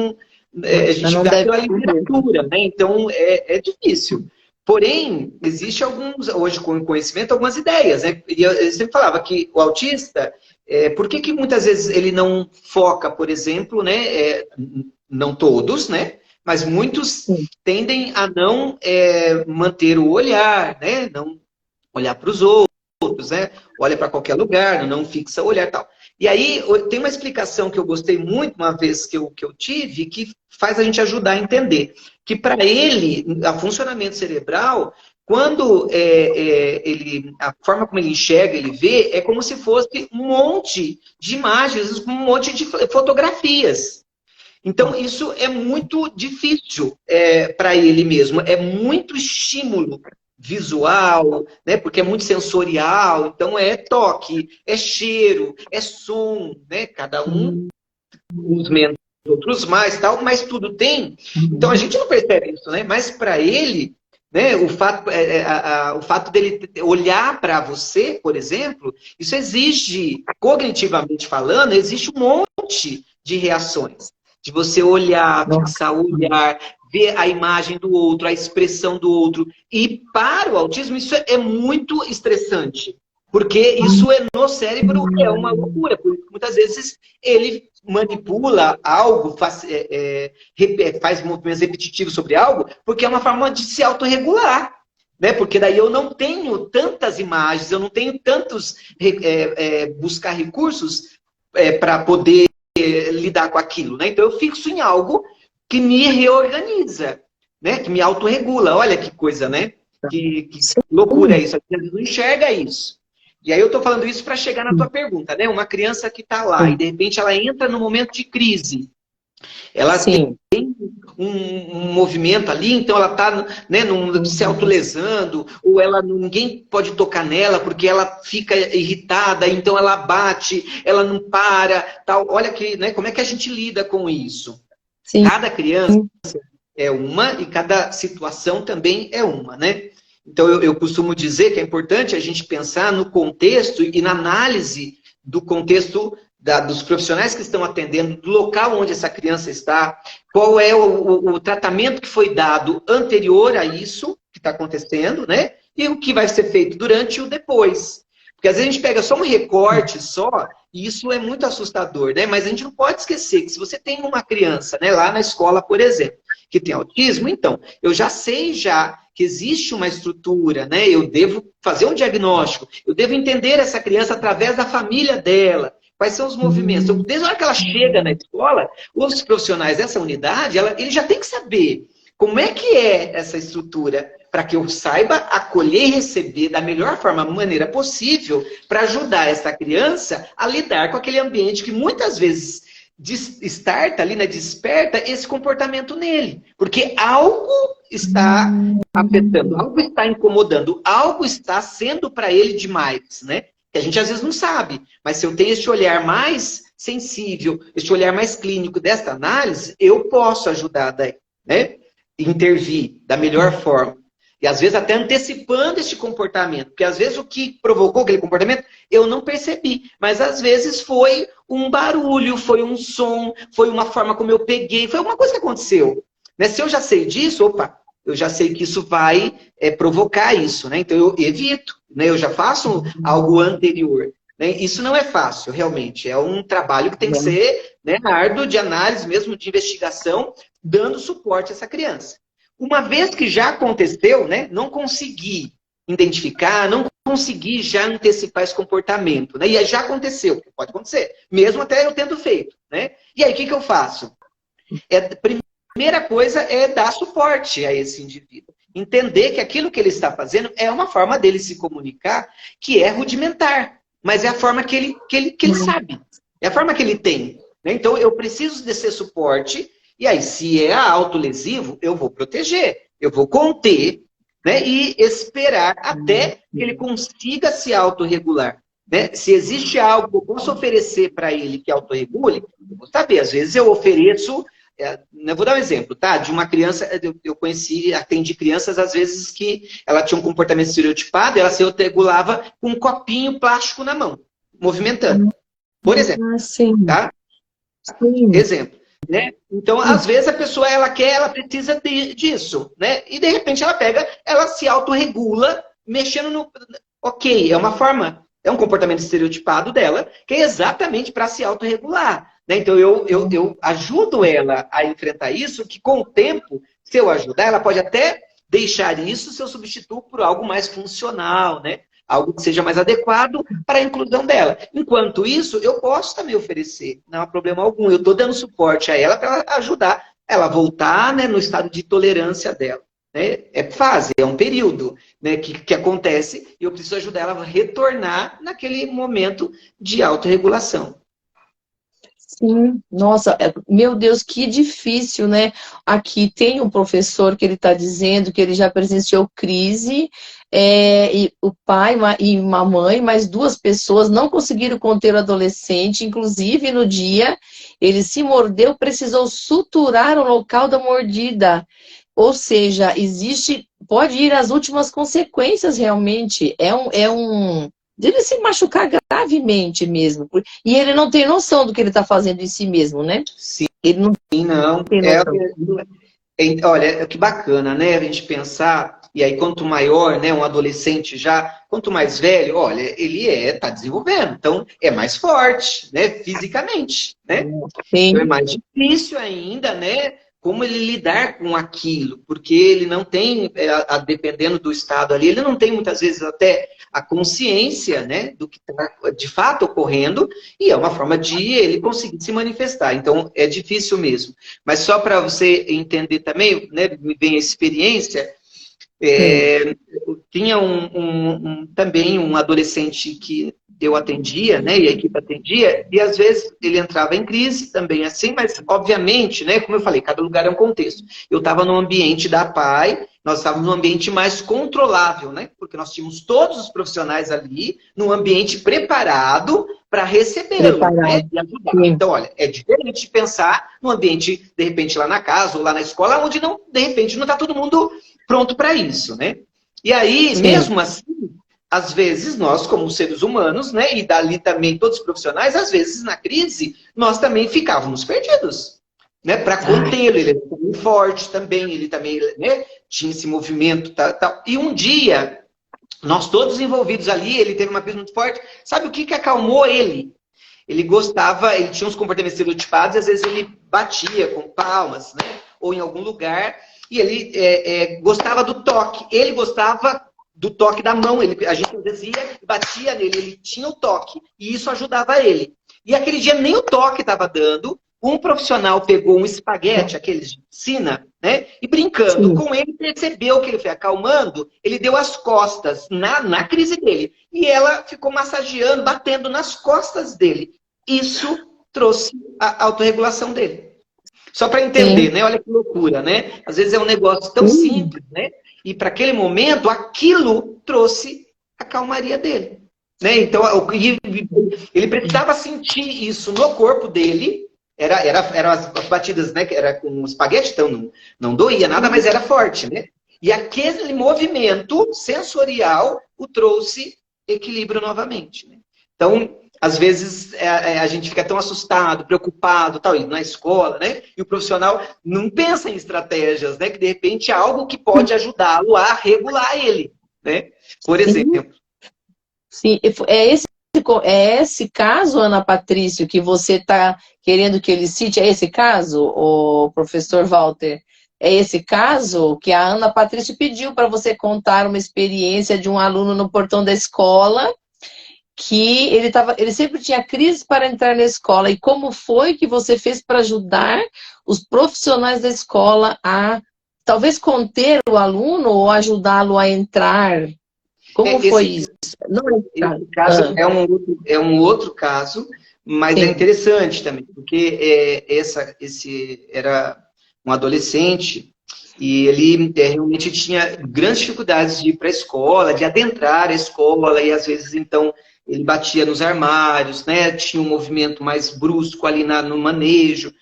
dá pela literatura, né? Então é difícil. Porém, existe hoje com o conhecimento, algumas ideias, né? E eu sempre falava que o autista, por que muitas vezes ele não foca, por exemplo, né? Não todos, né? Mas muitos tendem a não manter o olhar, né? Não olhar para os outros, né? Olha para qualquer lugar, não fixa o olhar e tal. E aí, tem uma explicação que eu gostei muito, uma vez que eu tive, que faz a gente ajudar a entender. Que para ele, o funcionamento cerebral, quando a forma como ele enxerga, ele vê, é como se fosse um monte de imagens, um monte de fotografias. Então, isso é muito difícil para ele mesmo. É muito estímulo visual, né? Porque é muito sensorial. Então, é toque, é cheiro, é som, né? Cada um, uns menos, outros mais, tal, mas tudo tem. Então, a gente não percebe isso, né? Mas para ele, né? O fato dele olhar para você, por exemplo, isso exige, cognitivamente falando, existe um monte de reações. De você olhar, fixar o olhar, ver a imagem do outro, a expressão do outro. E para o autismo isso é muito estressante. Porque isso no cérebro é uma loucura. Porque muitas vezes ele manipula algo, faz movimentos repetitivos sobre algo, porque é uma forma de se autorregular. Né? Porque daí eu não tenho tantas imagens, eu não tenho tantos buscar recursos para poder lidar com aquilo, né? Então eu fixo em algo que me reorganiza, né? Que me autorregula. Olha que coisa, né? Que loucura é isso. A gente não enxerga isso. E aí eu estou falando isso para chegar na tua pergunta, né? Uma criança que está lá e de repente ela entra no momento de crise. Ela tem um movimento ali, então ela está, né, se autolesando, ou ninguém pode tocar nela porque ela fica irritada, então ela bate, ela não para, tal. Olha que, né, como é que a gente lida com isso? Sim. Cada criança é uma e cada situação também é uma, né? Então eu costumo dizer que é importante a gente pensar no contexto e na análise do contexto dos profissionais que estão atendendo, do local onde essa criança está, qual é o tratamento que foi dado anterior a isso que está acontecendo, né? E o que vai ser feito durante e o depois. Porque às vezes a gente pega só um recorte só, e isso é muito assustador, né? Mas a gente não pode esquecer que se você tem uma criança, né, lá na escola, por exemplo, que tem autismo, então, eu já sei que existe uma estrutura, né? Eu devo fazer um diagnóstico, eu devo entender essa criança através da família dela. Quais são os movimentos? Então, desde a hora que ela chega na escola, os profissionais dessa unidade, ele já tem que saber como é que é essa estrutura para que eu saiba acolher e receber da melhor forma, maneira possível, para ajudar essa criança a lidar com aquele ambiente que muitas vezes starta ali, né, desperta esse comportamento nele. Porque algo está afetando, algo está incomodando, algo está sendo para ele demais, né? Que a gente às vezes não sabe, mas se eu tenho esse olhar mais sensível, esse olhar mais clínico desta análise, eu posso ajudar daí, né? Intervir da melhor forma. E às vezes até antecipando esse comportamento, porque às vezes o que provocou aquele comportamento eu não percebi, mas às vezes foi um barulho, foi um som, foi uma forma como eu peguei, foi alguma coisa que aconteceu. Né? Se eu já sei disso, opa, eu já sei que isso vai provocar isso, né? Então eu evito, né? Eu já faço algo anterior. Né? Isso não é fácil, realmente. É um trabalho que tem que ser, né, árduo, de análise mesmo, de investigação, dando suporte a essa criança. Uma vez que já aconteceu, né, não consegui identificar, não consegui já antecipar esse comportamento. Né? E já aconteceu, pode acontecer, mesmo até eu tendo feito. Né? E aí o que eu faço? Primeira coisa é dar suporte a esse indivíduo. Entender que aquilo que ele está fazendo é uma forma dele se comunicar que é rudimentar. Mas é a forma que ele sabe. É a forma que ele tem. Né? Então, eu preciso desse suporte. E aí, se é autolesivo, eu vou proteger. Eu vou conter, né? E esperar até que ele consiga se autorregular. Né? Se existe algo que eu posso oferecer para ele que autorregule, eu vou saber. Às vezes eu ofereço... Eu vou dar um exemplo, tá? De uma criança, eu atendi crianças, às vezes, que ela tinha um comportamento estereotipado, ela se autorregulava com um copinho plástico na mão, movimentando. Por exemplo. Tá? Sim. Exemplo. Né? Então, às vezes, a pessoa, ela precisa disso. Né? E, de repente, ela se autorregula, mexendo no... Ok, é uma forma, é um comportamento estereotipado dela, que é exatamente para se autorregular. Então, eu ajudo ela a enfrentar isso, que com o tempo, se eu ajudar, ela pode até deixar isso se eu substituo por algo mais funcional, né? Algo que seja mais adequado para a inclusão dela. Enquanto isso, eu posso também oferecer, não há problema algum. Eu estou dando suporte a ela para ela ajudar ela a voltar, né, no estado de tolerância dela. Né? É fase, é um período, né, que acontece e eu preciso ajudar ela a retornar naquele momento de autorregulação. Sim, nossa, meu Deus, que difícil, né? Aqui tem um professor que ele está dizendo que ele já presenciou crise, e o pai e uma mãe, mais duas pessoas não conseguiram conter o adolescente, inclusive no dia ele se mordeu, precisou suturar o local da mordida. Ou seja, pode ir às últimas consequências realmente, dele se machucar gravemente mesmo. E ele não tem noção do que ele está fazendo em si mesmo, né? Sim, ele não tem noção. Olha, que bacana, né? A gente pensar, e aí quanto maior, né, um adolescente já, quanto mais velho, olha, ele está desenvolvendo, então é mais forte, né, fisicamente, né? Sim. Então é mais difícil ainda, né, como ele lidar com aquilo, porque ele não tem, dependendo do estado ali, ele não tem muitas vezes até a consciência, né, do que está de fato ocorrendo, e é uma forma de ele conseguir se manifestar. Então, é difícil mesmo. Mas só para você entender também, né, me vem a experiência, tinha também um adolescente que eu atendia, né, e a equipe atendia, e às vezes ele entrava em crise também assim, mas obviamente, né, como eu falei, cada lugar é um contexto. Eu estava no ambiente da PAI, nós estávamos num ambiente mais controlável, né, porque nós tínhamos todos os profissionais ali, num ambiente preparado para recebê-lo, né, e ajudar. Então, olha, é diferente de pensar no ambiente, de repente, lá na casa ou lá na escola, onde não, de repente, não está todo mundo pronto para isso, né? E aí, mesmo assim, às vezes nós, como seres humanos, né, e dali também todos os profissionais, às vezes na crise, nós também ficávamos perdidos, né, para contê-lo. Ele era muito forte também, ele também, né, tinha esse movimento, tal. E um dia, nós todos envolvidos ali, ele teve uma crise muito forte. Sabe o que acalmou ele? Ele gostava, ele tinha uns comportamentos estereotipados, e às vezes ele batia com palmas, né, ou em algum lugar, e ele gostava do toque. Ele gostava do toque da mão. A gente às vezes ia e batia nele, ele tinha o toque. E isso ajudava ele. E aquele dia nem o toque estava dando. Um profissional pegou um espaguete, aqueles de piscina, né? E brincando com ele, percebeu que ele foi acalmando, ele deu as costas na crise dele. E ela ficou massageando, batendo nas costas dele. Isso trouxe a autorregulação dele. Só para entender, né? Olha que loucura, né? Às vezes é um negócio tão simples, né? E para aquele momento, aquilo trouxe a calmaria dele. Né? Então, ele precisava sentir isso no corpo dele. Eram as batidas, né? Era com espaguete, então não doía nada, mas era forte, né? E aquele movimento sensorial o trouxe equilíbrio novamente. Né? Então, às vezes a gente fica tão assustado, preocupado, tal, e na escola, né? E o profissional não pensa em estratégias, né? Que de repente é algo que pode ajudá-lo a regular ele, né? Por exemplo. Sim, é esse caso, Ana Patrício, que você está querendo que ele cite? É esse caso, o professor Walter? É esse caso que a Ana Patrício pediu para você contar uma experiência de um aluno no portão da escola, que ele sempre tinha crise para entrar na escola. E como foi que você fez para ajudar os profissionais da escola a talvez conter o aluno ou ajudá-lo a entrar? Como foi isso? Não, esse caso é um outro caso, mas é interessante também, porque esse era um adolescente e ele realmente tinha grandes dificuldades de ir para a escola, de adentrar a escola, e às vezes, então, ele batia nos armários, né? Tinha um movimento mais brusco ali no manejo.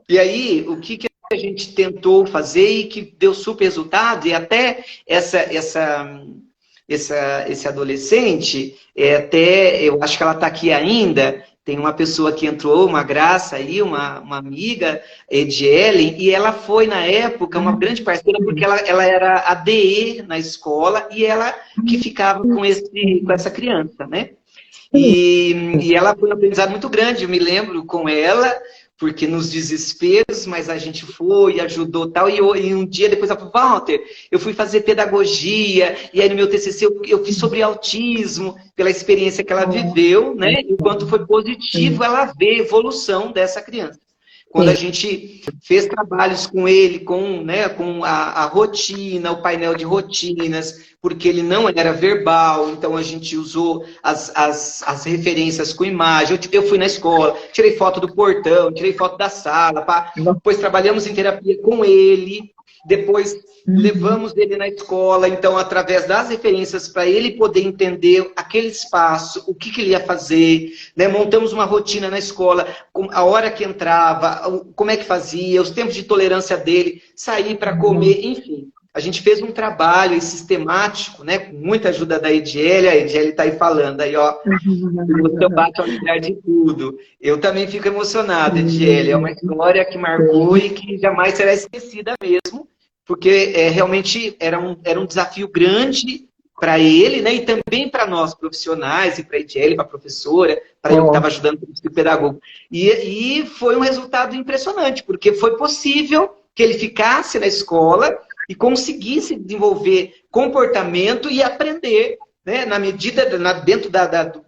E aí, o que a gente tentou fazer e que deu super resultado, e até esse adolescente, eu acho que ela está aqui ainda, tem uma pessoa que entrou, uma graça aí, uma amiga, Edielen, e ela foi, na época, uma grande parceira, porque ela era a DE na escola, e ela que ficava com essa criança, né? E ela foi um aprendizado muito grande, eu me lembro com ela, porque nos desesperos, mas a gente foi, ajudou tal, e um dia depois ela falou, Walter, eu fui fazer pedagogia, e aí no meu TCC eu fiz sobre autismo, pela experiência que ela viveu, né, e o quanto foi positivo ela ver a evolução dessa criança. Quando a gente fez trabalhos com ele, com a rotina, o painel de rotinas, porque ele não era verbal, então a gente usou as referências com imagem. Eu fui na escola, tirei foto do portão, tirei foto da sala, depois trabalhamos em terapia com ele, depois levamos ele na escola, então através das referências para ele poder entender aquele espaço, o que ele ia fazer, né? Montamos uma rotina na escola, a hora que entrava, como é que fazia, os tempos de tolerância dele, sair para comer, enfim. A gente fez um trabalho sistemático, né, com muita ajuda da Ediele, a Ediele está aí falando, aí ó, o bate ao lembrar de tudo. Eu também fico emocionada, Ediele, é uma história que marcou e que jamais será esquecida mesmo, porque realmente era um desafio grande para ele, né, e também para nós profissionais, e para a Ediele, para a professora, para eu que estava ajudando como pedagogo. E foi um resultado impressionante, porque foi possível que ele ficasse na escola e conseguisse desenvolver comportamento e aprender, né, na medida, dentro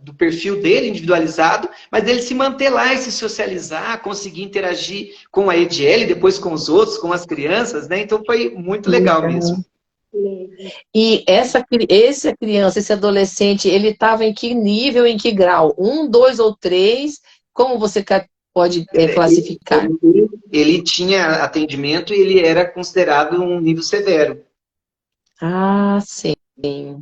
do perfil dele, individualizado, mas ele se manter lá e se socializar, conseguir interagir com a EDL, depois com os outros, com as crianças, né? Então foi muito legal mesmo. E essa criança, esse adolescente, ele estava em que nível, em que grau? 1, 2 ou 3? Como você pode classificar? Ele tinha atendimento e ele era considerado um nível severo. Ah, sim.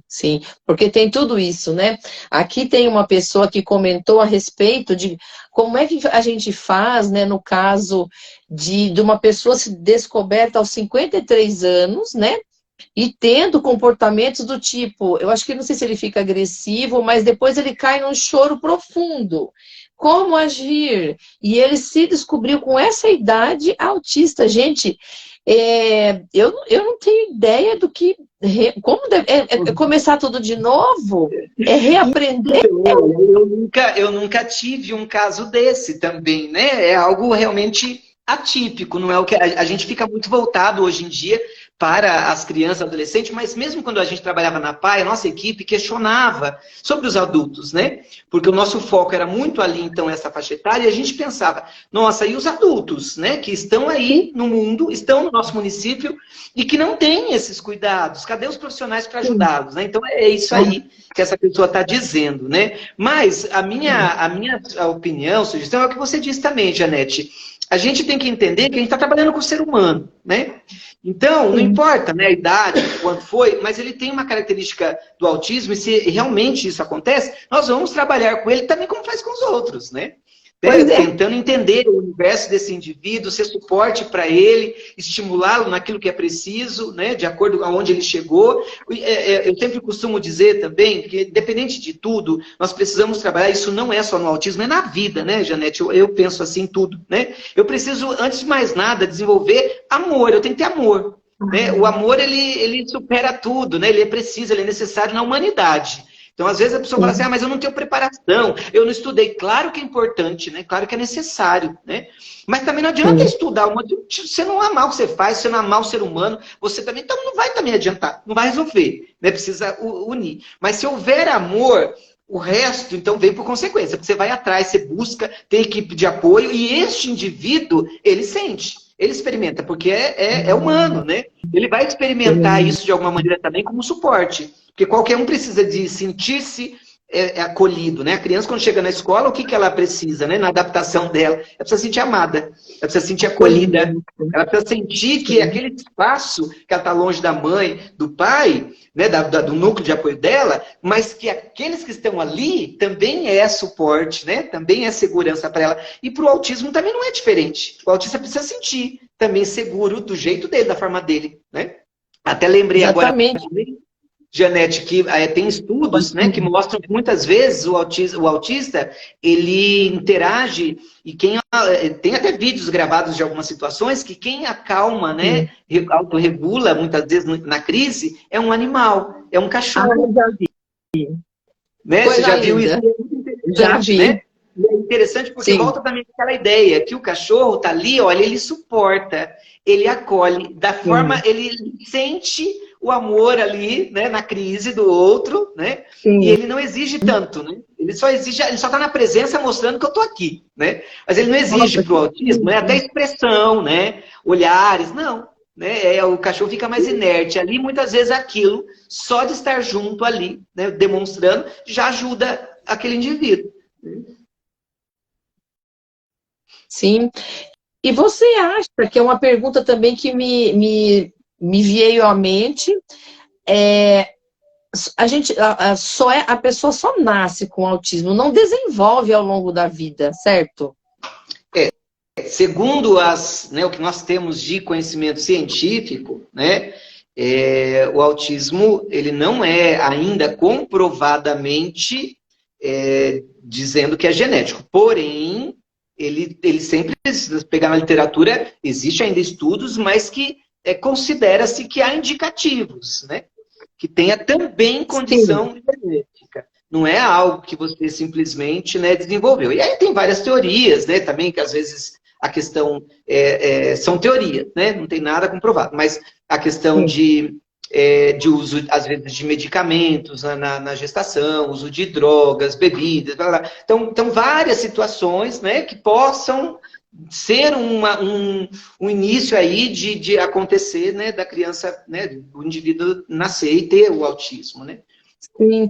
Sim, porque tem tudo isso, né? Aqui tem uma pessoa que comentou a respeito de como é que a gente faz, né, no caso de uma pessoa se descoberta aos 53 anos, né? E tendo comportamentos do tipo, eu acho que não sei se ele fica agressivo, mas depois ele cai num choro profundo. Como agir? E ele se descobriu com essa idade autista. Gente, eu não tenho ideia do que... Como começar tudo de novo? É reaprender? Eu nunca tive um caso desse também, né? É algo realmente atípico, não é o que a gente fica muito voltado hoje em dia para as crianças e adolescentes, mas mesmo quando a gente trabalhava na PAI, a nossa equipe questionava sobre os adultos, né? Porque o nosso foco era muito ali, então, essa faixa etária, e a gente pensava, nossa, e os adultos, né? Que estão aí no mundo, estão no nosso município, e que não têm esses cuidados. Cadê os profissionais para ajudá-los, né? Então, é isso aí que essa pessoa está dizendo, né? Mas a minha opinião, sugestão, é o que você disse também, Janete. A gente tem que entender que a gente está trabalhando com o ser humano, né? Então, não importa, né, a idade, quanto foi, mas ele tem uma característica do autismo, e se realmente isso acontece, nós vamos trabalhar com ele também como faz com os outros, né? Tentando entender o universo desse indivíduo, ser suporte para ele, estimulá-lo naquilo que é preciso, né, de acordo com onde ele chegou. Eu sempre costumo dizer também que, independente de tudo, nós precisamos trabalhar, isso não é só no autismo, é na vida, né, Janete? Eu penso assim tudo, né? Eu preciso, antes de mais nada, desenvolver amor, eu tenho que ter amor. Né? O amor, ele supera tudo, né? Ele é preciso, ele é necessário na humanidade. Então, às vezes, a pessoa fala assim, mas eu não tenho preparação, eu não estudei. Claro que é importante, né? Claro que é necessário, né? Mas também não adianta estudar. Se você não amar o que você faz, se você não amar o ser humano, você também então, não vai também adiantar, não vai resolver, né? Precisa unir. Mas se houver amor, o resto, então, vem por consequência. Porque você vai atrás, você busca, tem equipe de apoio, e este indivíduo, ele sente. Ele experimenta, porque é humano, né? Ele vai experimentar isso de alguma maneira também como suporte. Porque qualquer um precisa de sentir-se acolhido, né? A criança, quando chega na escola, o que ela precisa, né? Na adaptação dela? Ela precisa sentir amada, ela precisa sentir acolhida, ela precisa sentir que aquele espaço que ela está longe da mãe, do pai, né? Do núcleo de apoio dela, mas que aqueles que estão ali também é suporte, né? Também é segurança para ela. E para o autismo também não é diferente. O autista precisa sentir também seguro do jeito dele, da forma dele, né? Até lembrei Exatamente. Agora... Janete, que tem estudos, né, que mostram que muitas vezes o autista ele interage, e tem até vídeos gravados de algumas situações, que quem acalma, né, autorregula muitas vezes na crise, é um animal, é um cachorro. Já vi. Né? Você já viu isso? Já vi. Né? E é interessante porque volta também aquela ideia que o cachorro tá ali, olha, ele suporta, ele acolhe, da forma, ele sente o amor ali, né, na crise do outro, né? E ele não exige tanto, né? Ele só tá na presença mostrando que eu tô aqui, né? Mas ele não exige pro autismo, né? Até expressão, né? Olhares, não. Né? O cachorro fica mais inerte. Ali, muitas vezes, aquilo, só de estar junto ali, né, demonstrando, já ajuda aquele indivíduo. Sim. E você acha que é uma pergunta também que me veio à mente, a pessoa só nasce com autismo, não desenvolve ao longo da vida, certo? Segundo o que nós temos de conhecimento científico, né, o autismo ele não é ainda comprovadamente dizendo que é genético. Porém, ele sempre, se pegar na literatura, existe ainda estudos, mas que considera-se que há indicativos, né, que tenha também condição genética. Não é algo que você simplesmente, né, desenvolveu. E aí tem várias teorias, né, também, que às vezes a questão, são teorias, né? Não tem nada comprovado, mas a questão de uso, às vezes, de medicamentos na gestação, uso de drogas, bebidas, blá, blá. Então, várias situações, né, que possam ser um início aí de acontecer, né, da criança, né, do indivíduo nascer e ter o autismo, né? Sim.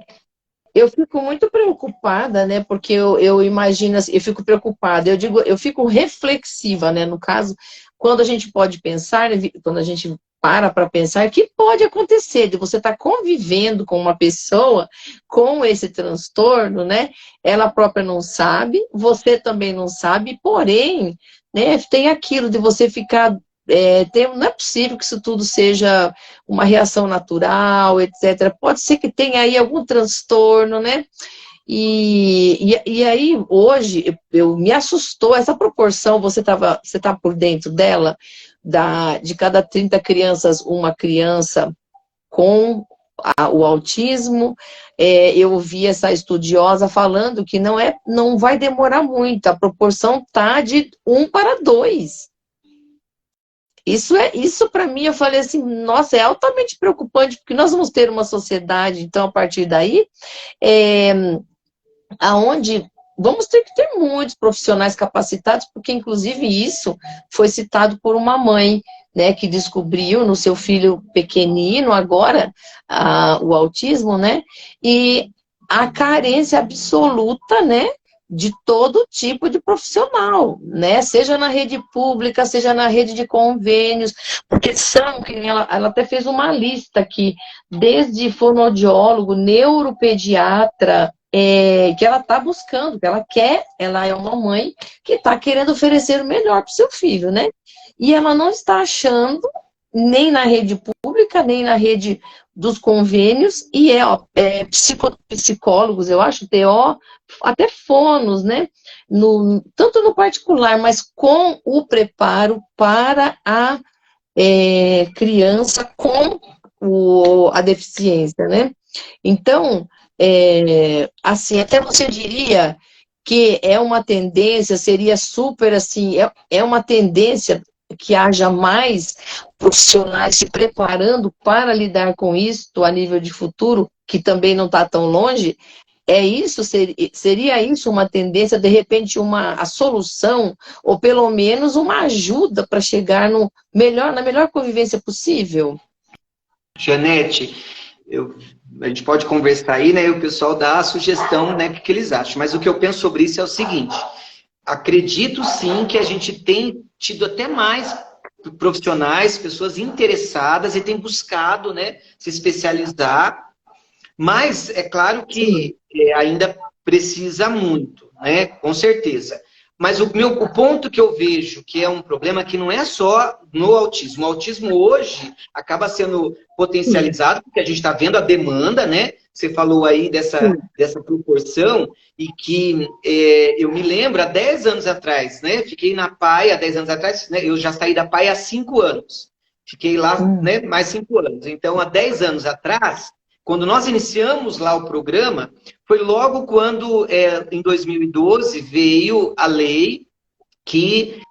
Eu fico muito preocupada, né? Porque eu imagino assim, eu fico preocupada, eu digo, eu fico reflexiva, né? No caso, quando a gente pode pensar, né, quando a gente para pensar, que pode acontecer de você estar convivendo com uma pessoa com esse transtorno, né? Ela própria não sabe, você também não sabe, porém, né? Tem aquilo de você ficar não é possível que isso tudo seja uma reação natural, etc. Pode ser que tenha aí algum transtorno, né? E aí, hoje, me assustou essa proporção, você tá por dentro dela, de cada 30 crianças, uma criança com o autismo. Eu vi essa estudiosa falando que não vai demorar muito, a proporção tá de 1 para 2. Isso para mim, eu falei assim, nossa, é altamente preocupante, porque nós vamos ter uma sociedade, então, a partir daí, aonde vamos ter que ter muitos profissionais capacitados, porque, inclusive, isso foi citado por uma mãe, né, que descobriu no seu filho pequenino, agora, o autismo, né, e a carência absoluta, né, de todo tipo de profissional, né? Seja na rede pública, seja na rede de convênios, porque ela até fez uma lista aqui, desde fonoaudiólogo, neuropediatra, que ela está buscando, que ela é uma mãe que está querendo oferecer o melhor para o seu filho, né? E ela não está achando, nem na rede pública, nem na rede dos convênios, e psicólogos, eu acho, TO, até fonos, né? Tanto no particular, mas com o preparo para a criança com a deficiência, né? Então, assim, até você diria que é uma tendência, seria super assim, é uma tendência que haja mais profissionais se preparando para lidar com isso a nível de futuro, que também não está tão longe. Seria isso uma tendência, de repente, a solução, ou pelo menos uma ajuda para chegar na melhor convivência possível? Janete, a gente pode conversar aí, né? E o pessoal dá a sugestão, né? O que eles acham. Mas o que eu penso sobre isso é o seguinte: acredito sim que a gente tem tido até mais profissionais, pessoas interessadas e tem buscado, né, se especializar, mas é claro que ainda precisa muito, né, com certeza. Mas o ponto que eu vejo que é um problema que não é só no autismo. O autismo hoje acaba sendo potencializado porque a gente está vendo a demanda, né? Você falou aí dessa proporção, e que eu me lembro, há 10 anos atrás, né? Fiquei na PAI há 10 anos atrás, né? Eu já saí da PAI há 5 anos. Fiquei lá, né, mais 5 anos. Então, há 10 anos atrás, quando nós iniciamos lá o programa, foi logo quando, em 2012, veio a lei que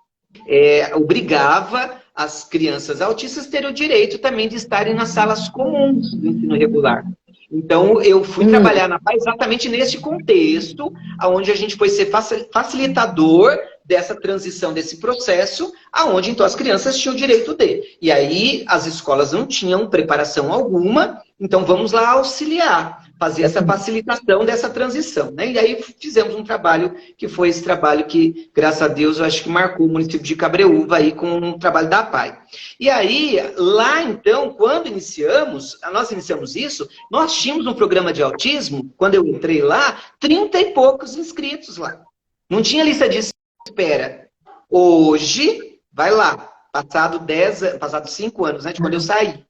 obrigava as crianças autistas a terem o direito também de estarem nas salas comuns do ensino regular. Então, eu fui trabalhar na PAI exatamente nesse contexto, onde a gente foi ser facilitador dessa transição, desse processo, aonde então as crianças tinham o direito de. E aí as escolas não tinham preparação alguma, então vamos lá auxiliar, fazer essa facilitação dessa transição, né? E aí fizemos um trabalho que foi esse trabalho que, graças a Deus, eu acho que marcou o município de Cabreúva aí com o trabalho da PAI. E aí, lá então, quando nós iniciamos isso, nós tínhamos um programa de autismo, quando eu entrei lá, 30 e poucos inscritos lá. Não tinha lista de espera. Hoje, vai lá, passado 5 anos, né, de quando eu saí.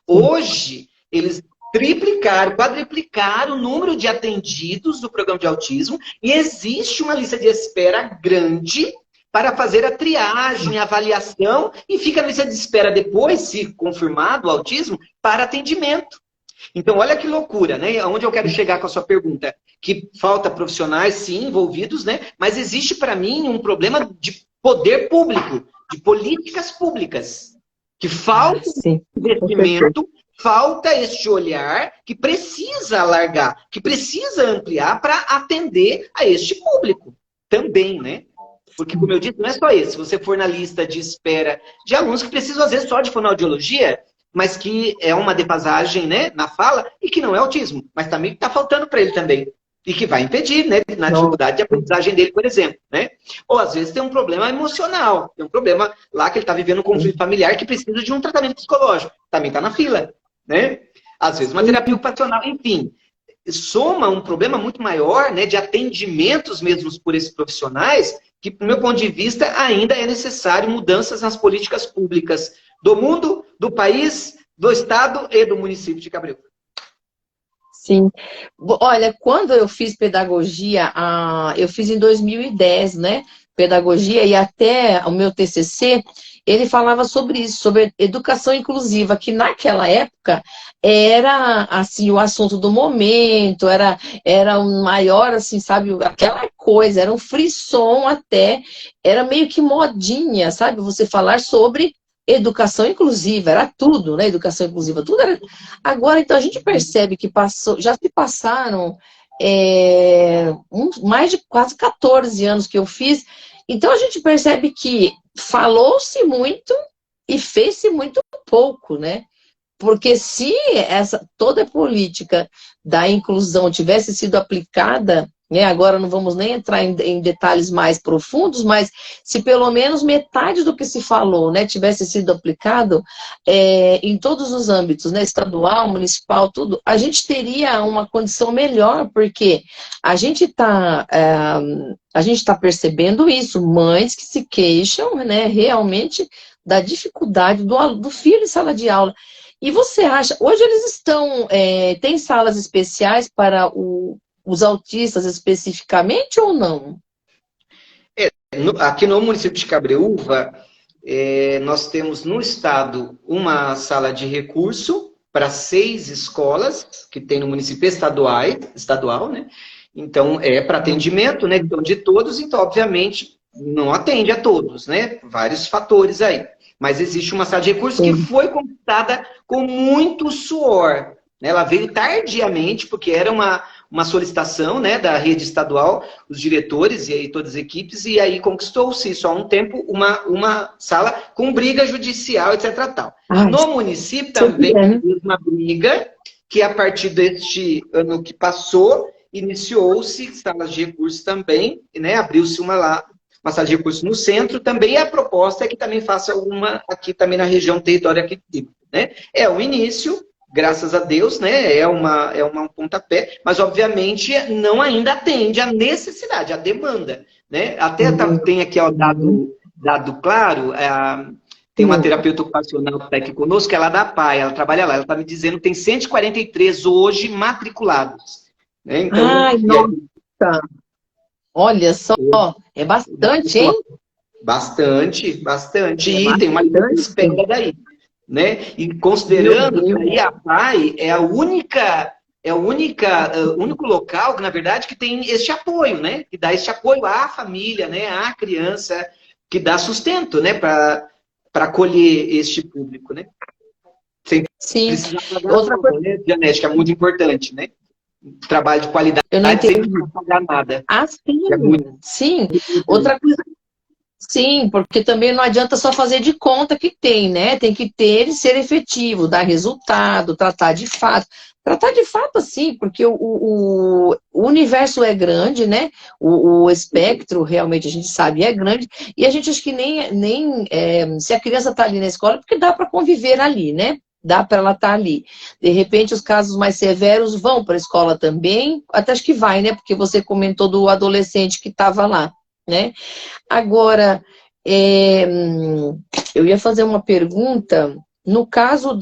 Hoje, eles triplicaram, quadriplicaram o número de atendidos do programa de autismo, e existe uma lista de espera grande para fazer a triagem, a avaliação, e fica na lista de espera depois, se confirmado o autismo, para atendimento. Então, olha que loucura, né? Onde eu quero chegar com a sua pergunta? Que falta profissionais, sim, envolvidos, né? Mas existe para mim um problema de poder público, de políticas públicas, que falta investimento, falta este olhar que precisa alargar, que precisa ampliar para atender a este público também, né? Porque, como eu disse, não é só esse. Se você for na lista de espera de alunos que precisam, às vezes, só de fonoaudiologia, mas que é uma defasagem, né, na fala e que não é autismo, mas também está faltando para ele também. E que vai impedir, né, na dificuldade de aprendizagem dele, por exemplo, né? Ou às vezes tem um problema emocional, tem um problema lá que ele está vivendo um conflito familiar que precisa de um tratamento psicológico. Também está na fila, né? Às vezes uma terapia ocupacional, enfim. Soma um problema muito maior, né, de atendimentos mesmo por esses profissionais, que, do meu ponto de vista, ainda é necessário mudanças nas políticas públicas do mundo, do país, do estado e do município de Cabreúva. Sim. Olha, quando eu fiz pedagogia, eu fiz em 2010, né? Pedagogia, e até o meu TCC, ele falava sobre isso, sobre educação inclusiva, que naquela época era, assim, o assunto do momento, era um maior, assim, sabe, aquela coisa, era um frisson até, era meio que modinha, sabe, você falar sobre educação inclusiva, era tudo, né? Educação inclusiva, tudo era. Agora, então, a gente percebe que já se passaram mais de quase 14 anos que eu fiz. Então, a gente percebe que falou-se muito e fez-se muito pouco, né? Porque se toda a política da inclusão tivesse sido aplicada, né, agora não vamos nem entrar em detalhes mais profundos, mas se pelo menos metade do que se falou, né, tivesse sido aplicado em todos os âmbitos, né, estadual, municipal, tudo, a gente teria uma condição melhor, porque a gente está percebendo isso, mães que se queixam, né, realmente da dificuldade do filho em sala de aula. E você acha, hoje eles tem salas especiais para os autistas especificamente ou não? Aqui no município de Cabreúva, nós temos no estado uma sala de recurso para 6 escolas que tem no município estadual, né? Então, é para atendimento, né? Então, de todos, então, obviamente, não atende a todos, né? Vários fatores aí. Mas existe uma sala de recursos que foi conquistada com muito suor. Ela veio tardiamente, porque era uma solicitação, né, da rede estadual, os diretores e aí todas as equipes, e aí conquistou-se só há um tempo uma sala com briga judicial, etc. Tal. No município também teve uma briga, que a partir deste ano que passou, iniciou-se salas de recursos também, né, abriu-se uma sala de recursos no centro também, e a proposta é que também faça uma aqui também na região território aqui, né? É o início, graças a Deus, né? É um pontapé, mas obviamente não ainda atende a necessidade, a demanda, né? Até tem aqui ó, dado claro, tem uma terapeuta ocupacional que está aqui conosco, ela é da PAI, ela trabalha lá, ela está me dizendo que tem 143 hoje matriculados. Né? Então, ai, nossa! Olha só, é bastante, hein? Bastante. E tem uma espera daí. Né? E considerando que aí a PAI é o único local, que, na verdade, que tem este apoio, né? Que dá este apoio à família, né? À criança, que dá sustento, né? Para acolher este público, né? Sem precisar pagar outra coisa, né, Janete, que é muito importante, né? Trabalho de qualidade, eu não entendi. Sem pagar nada. Sim. Outra coisa. Sim, porque também não adianta só fazer de conta que tem, né? Tem que ter e ser efetivo, dar resultado, tratar de fato. Tratar de fato, assim, porque o universo é grande, né? O espectro, realmente, a gente sabe, é grande. E a gente acha que se a criança está ali na escola, porque dá para conviver ali, né? Dá para ela estar ali. De repente, os casos mais severos vão para a escola também. Até acho que vai, né? Porque você comentou do adolescente que estava lá, né? Agora, eu ia fazer uma pergunta. No caso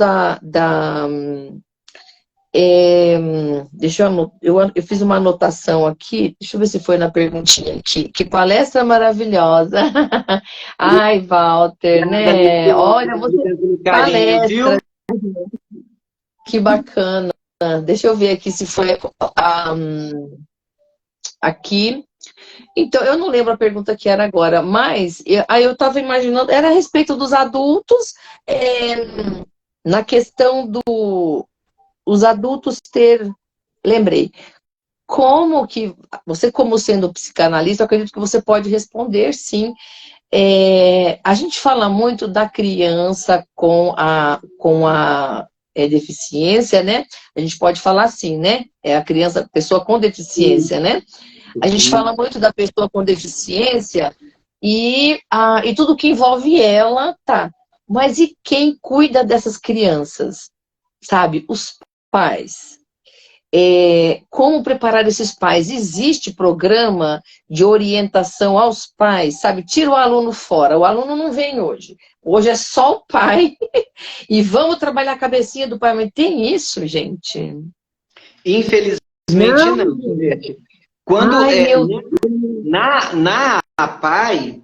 eu fiz uma anotação aqui. Deixa eu ver se foi na perguntinha aqui. Que palestra maravilhosa. Ai, Walter, né? Olha, você palestra. Que bacana. Deixa eu ver aqui se foi aqui. Então, eu não lembro a pergunta que era agora, mas aí eu estava imaginando, era a respeito dos adultos, na questão os adultos ter, lembrei, como que, você como sendo psicanalista, eu acredito que você pode responder sim. A gente fala muito da criança com a deficiência, né? A gente pode falar assim, né? É a criança, pessoa com deficiência, né? A gente fala muito da pessoa com deficiência e tudo que envolve ela, tá. Mas e quem cuida dessas crianças? Sabe? Os pais. Como preparar esses pais? Existe programa de orientação aos pais, sabe? Tira o aluno fora. O aluno não vem hoje. Hoje é só o pai. E vamos trabalhar a cabecinha do pai. Mas tem isso, gente? Infelizmente, Não. não, gente. Quando Ai, meu na APAE,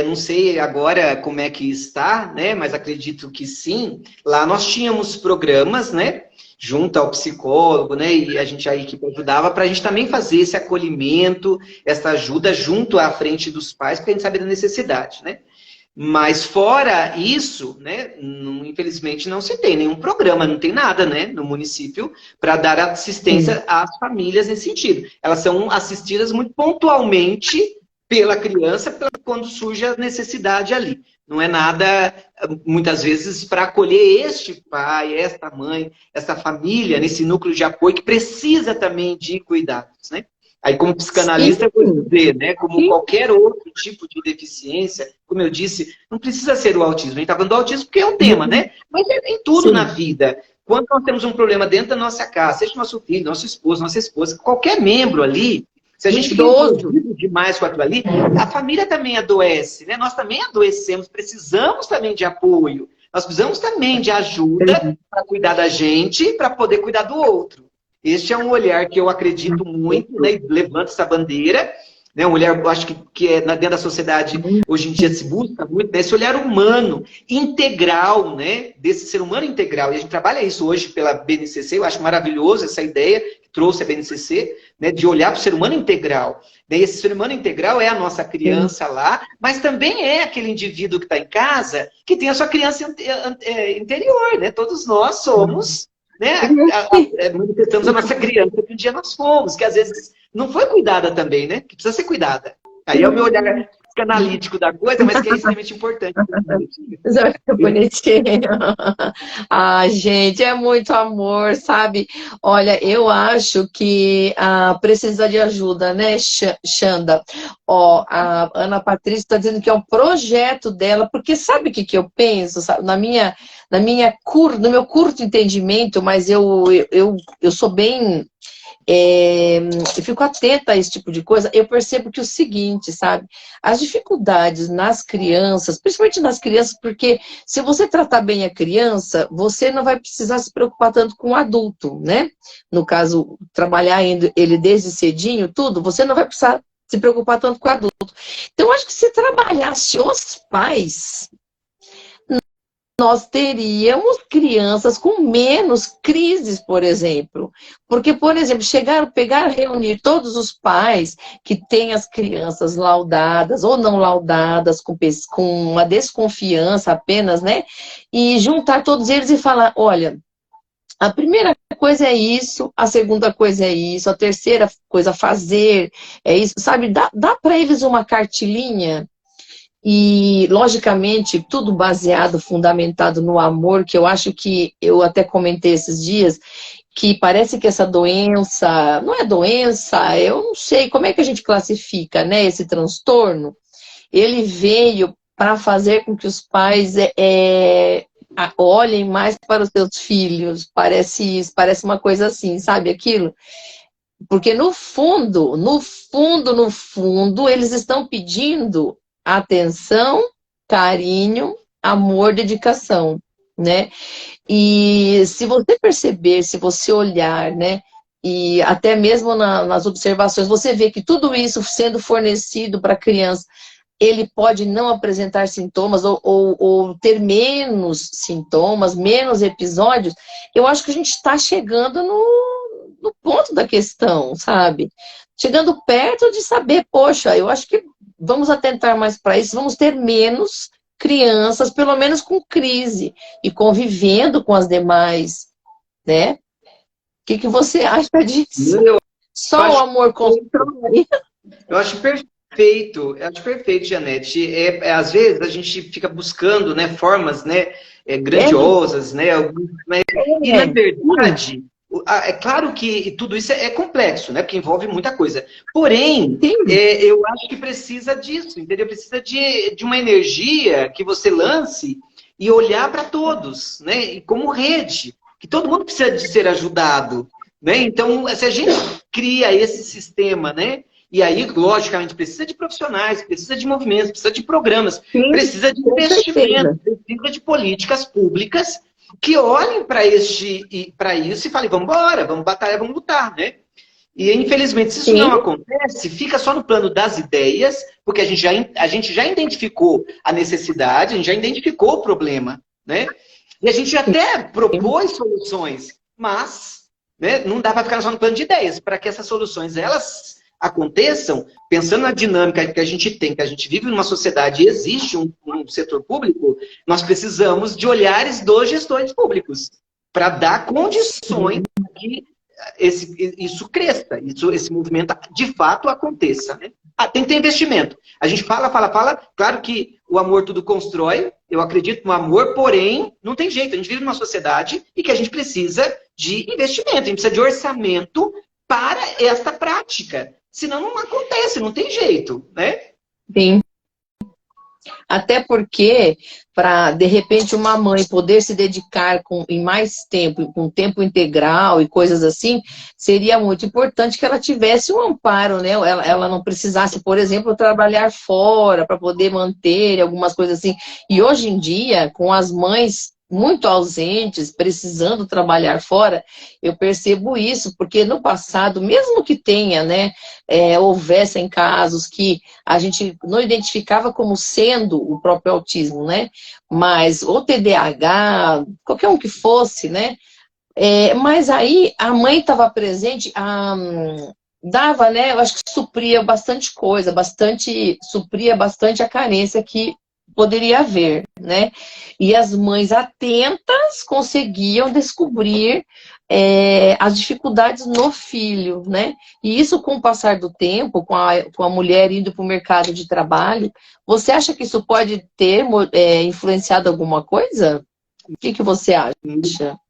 não sei agora como é que está, né? Mas acredito que sim. Lá nós tínhamos programas, né? Junto ao psicólogo, né? E a equipe ajudava para a gente também fazer esse acolhimento, essa ajuda junto à frente dos pais, porque a gente sabe da necessidade, né? Mas fora isso, né, infelizmente não se tem nenhum programa, não tem nada, né, no município para dar assistência às famílias nesse sentido. Elas são assistidas muito pontualmente pela criança quando surge a necessidade ali. Não é nada, muitas vezes, para acolher este pai, esta mãe, essa família, nesse núcleo de apoio que precisa também de cuidados, né? Aí, como psicanalista, eu vou dizer, né? Como qualquer outro tipo de deficiência, como eu disse, não precisa ser o autismo. A gente está falando do autismo porque é um tema, né? Mas é em tudo na vida. Quando nós temos um problema dentro da nossa casa, seja nosso filho, nosso esposo, nossa esposa, qualquer membro ali, se a gente fica envolvido demais com aquilo ali, a família também adoece, né? Nós também adoecemos, precisamos também de apoio. Nós precisamos também de ajuda para cuidar da gente, para poder cuidar do outro. Este é um olhar que eu acredito muito, né? E levanto essa bandeira, né? Um olhar, eu acho que é dentro da sociedade hoje em dia se busca muito, né? Esse olhar humano, integral, né? Desse ser humano integral. E a gente trabalha isso hoje pela BNCC, eu acho maravilhoso essa ideia que trouxe a BNCC, né? De olhar para o ser humano integral. E esse ser humano integral é a nossa criança lá, mas também é aquele indivíduo que está em casa que tem a sua criança interior, né? Todos nós somos... né? Manifestamos a nossa criança que um dia nós fomos, que às vezes não foi cuidada também, né? Que precisa ser cuidada. Aí é o meu olhar psicanalítico da coisa, mas que é extremamente importante. Bonitinho. Ah, gente, é muito amor, sabe? Olha, eu acho que precisa de ajuda, né, Xanda? Ó, a Ana Patrícia está dizendo que é um projeto dela, porque sabe o que eu penso? Sabe? No meu curto entendimento, mas eu sou bem... eu fico atenta a esse tipo de coisa, eu percebo que o seguinte, sabe? As dificuldades nas crianças, principalmente nas crianças, porque se você tratar bem a criança, você não vai precisar se preocupar tanto com o adulto, né? No caso, trabalhar ele desde cedinho, tudo, você não vai precisar se preocupar tanto com o adulto. Então, eu acho que se trabalhasse os pais, nós teríamos crianças com menos crises, por exemplo. Porque, por exemplo, reunir todos os pais que têm as crianças laudadas ou não laudadas, com uma desconfiança apenas, né? E juntar todos eles e falar, olha, a primeira coisa é isso, a segunda coisa é isso, a terceira coisa fazer é isso, sabe? Dá para eles uma cartilinha. E, logicamente, tudo baseado, fundamentado no amor, que eu acho que, eu até comentei esses dias, que parece que essa doença, não é doença, eu não sei, como é que a gente classifica, né, esse transtorno? Ele veio para fazer com que os pais olhem mais para os seus filhos, parece isso, parece uma coisa assim, sabe aquilo? Porque no fundo, eles estão pedindo atenção, carinho, amor, dedicação, né? E se você perceber, se você olhar, né? E até mesmo nas observações, você vê que tudo isso sendo fornecido para a criança, ele pode não apresentar sintomas ou ter menos sintomas, menos episódios. Eu acho que a gente está chegando no ponto da questão, sabe? chegando perto de saber, poxa, eu acho que vamos atentar mais para isso, vamos ter menos crianças, pelo menos com crise, e convivendo com as demais, né? O que você acha disso? Eu Só o acho, amor constrói. eu acho perfeito, Janete. Às vezes a gente fica buscando, né, formas, né, É, grandiosas, né, e na é, verdade, é claro que tudo isso é complexo, né, porque envolve muita coisa. Porém, sim, eu acho que precisa disso, entendeu? Precisa de uma energia que você lance e olhar para todos, né, e como rede, que todo mundo precisa de ser ajudado, né? Então, se a gente cria esse sistema, né? E aí, logicamente, precisa de profissionais, precisa de movimentos, precisa de programas, sim, precisa de com investimento, certeza. precisa de políticas públicas que olhem para isso e falem, vamos embora, vamos batalhar, vamos lutar, né? E, infelizmente, se isso Sim, não acontece, fica só no plano das ideias, porque a gente já identificou a necessidade, a gente já identificou o problema, né? E a gente até sim, propôs soluções, mas, né, não dá para ficar só no plano de ideias. Para que essas soluções elas aconteçam, pensando na dinâmica que a gente tem, que a gente vive numa sociedade e existe um setor público, nós precisamos de olhares dos gestores públicos para dar condições sim. que isso cresça, esse movimento de fato aconteça. Né? Tem que ter investimento. A gente fala. Claro que o amor tudo constrói, eu acredito no amor, porém, não tem jeito. A gente vive numa sociedade e que a gente precisa de investimento, a gente precisa de orçamento para esta prática. Senão não acontece, não tem jeito. Né? Sim. Até porque, para, de repente, uma mãe poder se dedicar em mais tempo, com tempo integral e coisas assim, seria muito importante que ela tivesse um amparo, né? Ela não precisasse, por exemplo, trabalhar fora para poder manter algumas coisas assim. E hoje em dia, com as mães muito ausentes, precisando trabalhar fora, eu percebo isso, porque no passado, mesmo que tenha, né, houvessem casos que a gente não identificava como sendo o próprio autismo, né? Mas o TDAH, qualquer um que fosse, né? Mas aí a mãe estava presente, dava, né? Eu acho que supria bastante coisa, supria bastante a carência que poderia haver, né? E as mães atentas conseguiam descobrir as dificuldades no filho, né? E isso, com o passar do tempo, com a mulher indo para o mercado de trabalho, você acha que isso pode ter influenciado alguma coisa? O que você acha?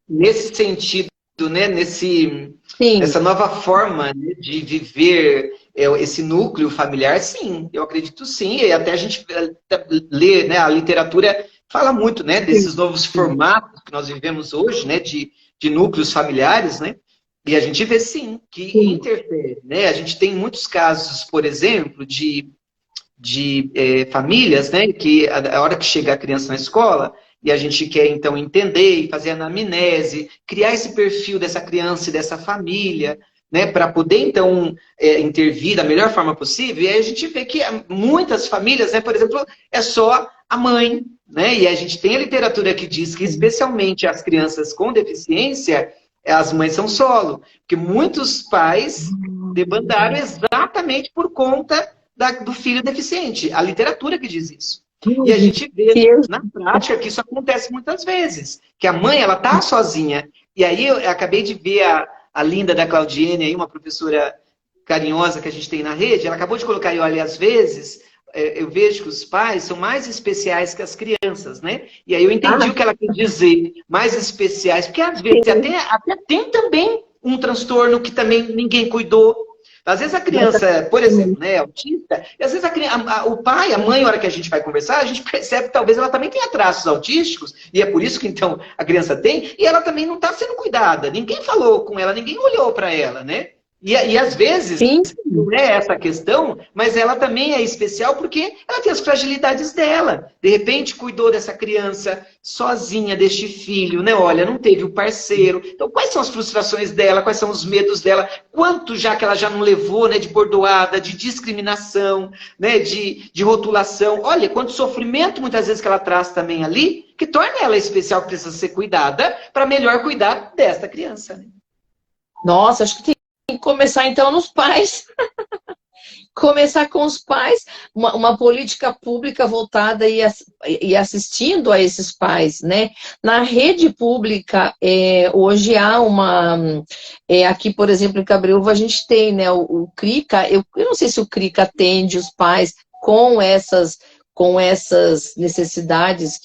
Nesse sentido, né, Sim, essa nova forma, né, de viver esse núcleo familiar, sim, eu acredito sim, e até a gente lê, né, a literatura fala muito, né, sim, desses novos formatos que nós vivemos hoje, né, de núcleos familiares, né, e a gente vê sim que sim. interfere, né, a gente tem muitos casos, por exemplo, de famílias, né, que a hora que chega a criança na escola, e a gente quer então entender e fazer anamnese, criar esse perfil dessa criança e dessa família, né, para poder então intervir da melhor forma possível, e aí a gente vê que muitas famílias, né, por exemplo, é só a mãe, né, e a gente tem a literatura que diz que especialmente as crianças com deficiência, as mães são solo, porque muitos pais debandaram exatamente por conta do filho deficiente. A literatura que diz isso. E a gente vê na prática que isso acontece muitas vezes. Que a mãe, ela tá sozinha. E aí eu acabei de ver a linda da Claudiene, aí, uma professora carinhosa que a gente tem na rede, ela acabou de colocar aí, olha, às vezes eu vejo que os pais são mais especiais que as crianças, né? E aí eu entendi Ah, o que ela quer dizer, mais especiais, porque às vezes até tem também um transtorno que também ninguém cuidou. Às vezes a criança, por exemplo, né, é autista, e às vezes o pai, a mãe, na hora que a gente vai conversar, a gente percebe que talvez ela também tenha traços autísticos, e é por isso que então a criança tem, e ela também não está sendo cuidada. Ninguém falou com ela, ninguém olhou para ela, né? E às vezes sim, não é essa a questão, mas ela também é especial porque ela tem as fragilidades dela. De repente, cuidou dessa criança sozinha, deste filho, né? Olha, não teve o parceiro. Então, quais são as frustrações dela? Quais são os medos dela? Quanto já que ela já não levou, né? De bordoada, de discriminação, né? De rotulação. Olha, quanto sofrimento muitas vezes que ela traz também ali, que torna ela especial, que precisa ser cuidada, para melhor cuidar desta criança. Né? nossa, acho que tem que começar então nos pais. Começar com os pais, uma política pública voltada e assistindo a esses pais, né? Na rede pública, hoje há aqui, por exemplo, em Cabreúva, a gente tem, né, o CRICA, eu não sei se o CRICA atende os pais com essas necessidades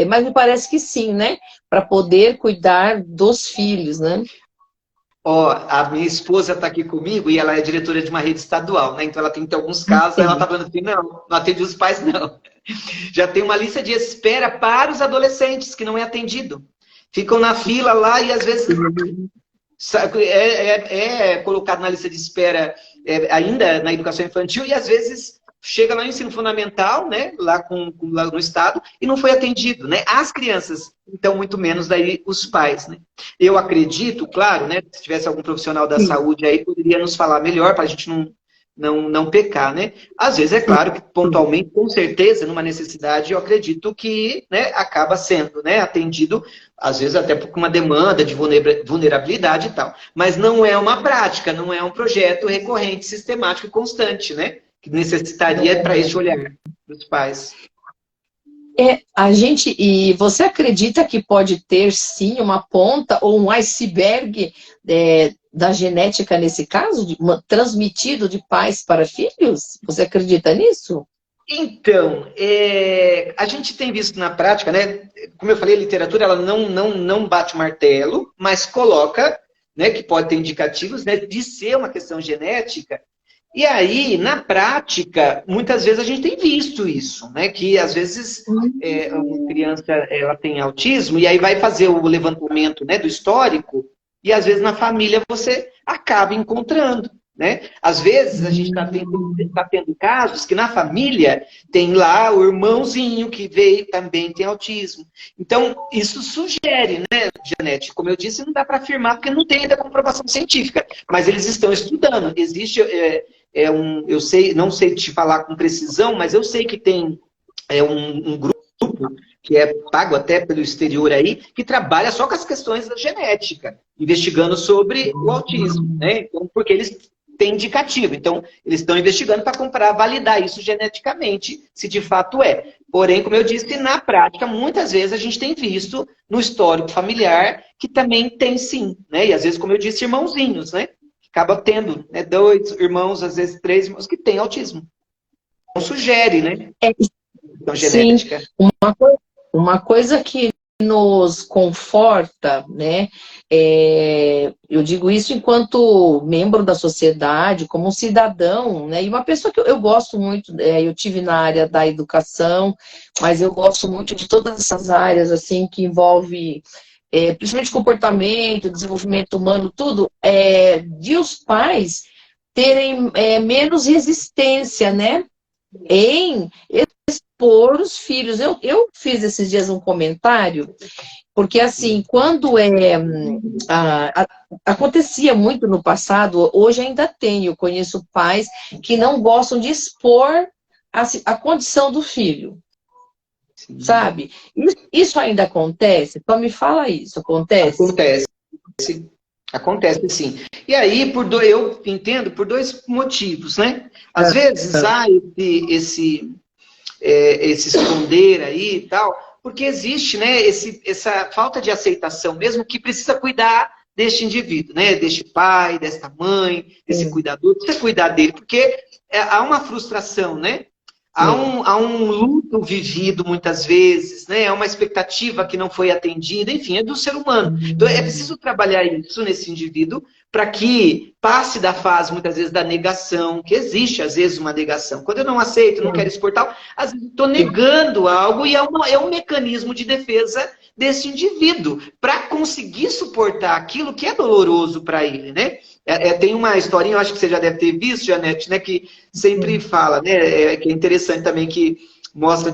mas me parece que sim, né? Para poder cuidar dos filhos, né? Ó, a minha esposa está aqui comigo e ela é diretora de uma rede estadual, né? Então ela tem que ter alguns casos, ela está falando assim, não atende os pais, não. Já tem uma lista de espera para os adolescentes que não é atendido. Ficam na fila lá e às vezes é colocado na lista de espera ainda na educação infantil e às vezes chega lá no ensino fundamental, né, lá no estado, e não foi atendido, né? As crianças, então, muito menos daí os pais, né? Eu acredito, claro, né, se tivesse algum profissional da saúde aí, poderia nos falar melhor para a gente não pecar, né? Às vezes, é claro que pontualmente, com certeza, numa necessidade, eu acredito que, né, acaba sendo, né, atendido, às vezes até por uma demanda de vulnerabilidade e tal. Mas não é uma prática, não é um projeto recorrente, sistemático e constante, né? Que necessitaria para esse olhar dos pais. E você acredita que pode ter, sim, uma ponta ou um iceberg da genética nesse caso, transmitido de pais para filhos? Você acredita nisso? Então, a gente tem visto na prática, né? Como eu falei, a literatura ela não bate o martelo, mas coloca, né, que pode ter indicativos, né, de ser uma questão genética. E aí, na prática, muitas vezes a gente tem visto isso, né? Que às vezes uma criança ela tem autismo e aí vai fazer o levantamento, né, do histórico e às vezes na família você acaba encontrando, né? Às vezes a gente está tendo casos que na família tem lá o irmãozinho que veio também tem autismo. Então, isso sugere, né, Janete? Como eu disse, não dá para afirmar porque não tem ainda comprovação científica, mas eles estão estudando. Existe... eu sei, não sei te falar com precisão, mas eu sei que tem um grupo que é pago até pelo exterior aí, que trabalha só com as questões da genética, investigando sobre o autismo, né? Então, porque eles têm indicativo. Então, eles estão investigando para comparar, validar isso geneticamente, se de fato é. Porém, como eu disse, na prática, muitas vezes a gente tem visto no histórico familiar que também tem sim, né? E às vezes, como eu disse, irmãozinhos, né? Acaba tendo, né, 2 irmãos, às vezes 3 irmãos que têm autismo. Então sugere, né? Então, genética. Sim, uma coisa que nos conforta, né? Eu digo isso enquanto membro da sociedade, como um cidadão, né? E uma pessoa que eu gosto muito, eu tive na área da educação, mas eu gosto muito de todas essas áreas assim que envolve principalmente comportamento, desenvolvimento humano, tudo, de os pais terem menos resistência, né, em expor os filhos. Eu fiz esses dias um comentário, porque assim, quando acontecia muito no passado, hoje ainda tem, eu conheço pais que não gostam de expor a condição do filho. Sim. Sabe? Isso ainda acontece? Então me fala isso, acontece? Acontece sim. E aí, eu entendo por 2 motivos, né? Às vezes há esse esconder aí e tal, porque existe, né, essa falta de aceitação mesmo que precisa cuidar deste indivíduo, né? Deste pai, desta mãe, desse cuidador, precisa cuidar dele, porque há uma frustração, né? Há um luto vivido muitas vezes, né? Há uma expectativa que não foi atendida, enfim, é do ser humano. Então é preciso trabalhar isso nesse indivíduo para que passe da fase, muitas vezes, da negação, que existe, às vezes, uma negação. Quando eu não aceito, não quero exportar, às vezes estou negando algo e é um mecanismo de defesa desse indivíduo para conseguir suportar aquilo que é doloroso para ele, né? Tem uma historinha, eu acho que você já deve ter visto, Janete, né, que sempre fala, né, que é interessante também, que mostra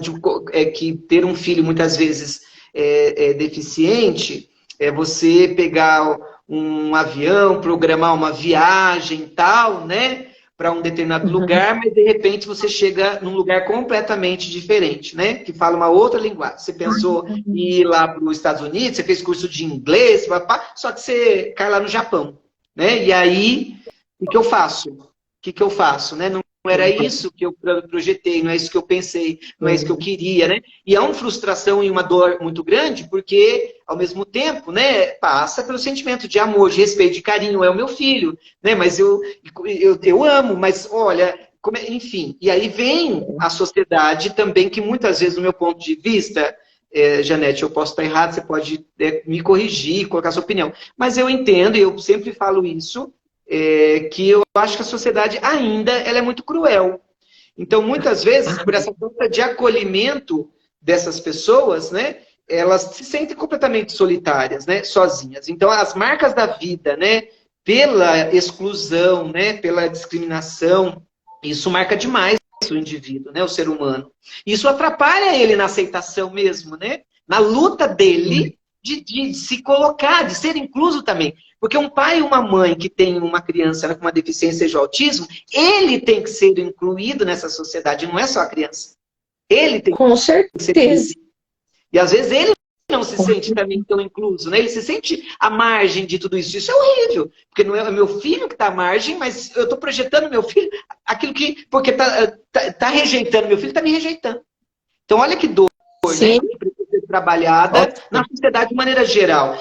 que ter um filho muitas vezes deficiente é você pegar um avião, programar uma viagem e tal, né, para um determinado lugar, mas de repente você chega num lugar completamente diferente, né, que fala uma outra linguagem. Você pensou em ir lá para os Estados Unidos, você fez curso de inglês, só que você cai lá no Japão. né? E aí, o que eu faço? O que eu faço, né? Não era isso que eu projetei, não é isso que eu pensei, não é isso que eu queria, né? E é uma frustração e uma dor muito grande, porque, ao mesmo tempo, né, passa pelo sentimento de amor, de respeito, de carinho, é o meu filho, né? Mas eu amo, mas olha, enfim. E aí vem a sociedade também, que muitas vezes, do meu ponto de vista, Janete, eu posso estar errado, você pode me corrigir, colocar sua opinião. Mas eu entendo, e eu sempre falo isso, que eu acho que a sociedade ainda ela é muito cruel. Então, muitas vezes, por essa falta de acolhimento dessas pessoas, né, elas se sentem completamente solitárias, né, sozinhas. Então, as marcas da vida, né, pela exclusão, né, pela discriminação, isso marca demais o indivíduo, né, o ser humano. Isso atrapalha ele na aceitação mesmo, né, na luta dele de se colocar, de ser incluso também. Porque um pai e uma mãe que tem uma criança com uma deficiência, seja o autismo, ele tem que ser incluído nessa sociedade, não é só a criança. Ele tem Com que ser certeza. incluído. E às vezes ele não se sente também tão incluso, né? Ele se sente à margem de tudo isso. Isso é horrível, porque não é meu filho que está à margem, mas eu estou projetando meu filho, aquilo que, porque tá rejeitando meu filho, está me rejeitando. Então olha que dor, Sim. né? Que precisa ser trabalhada na sociedade de maneira geral.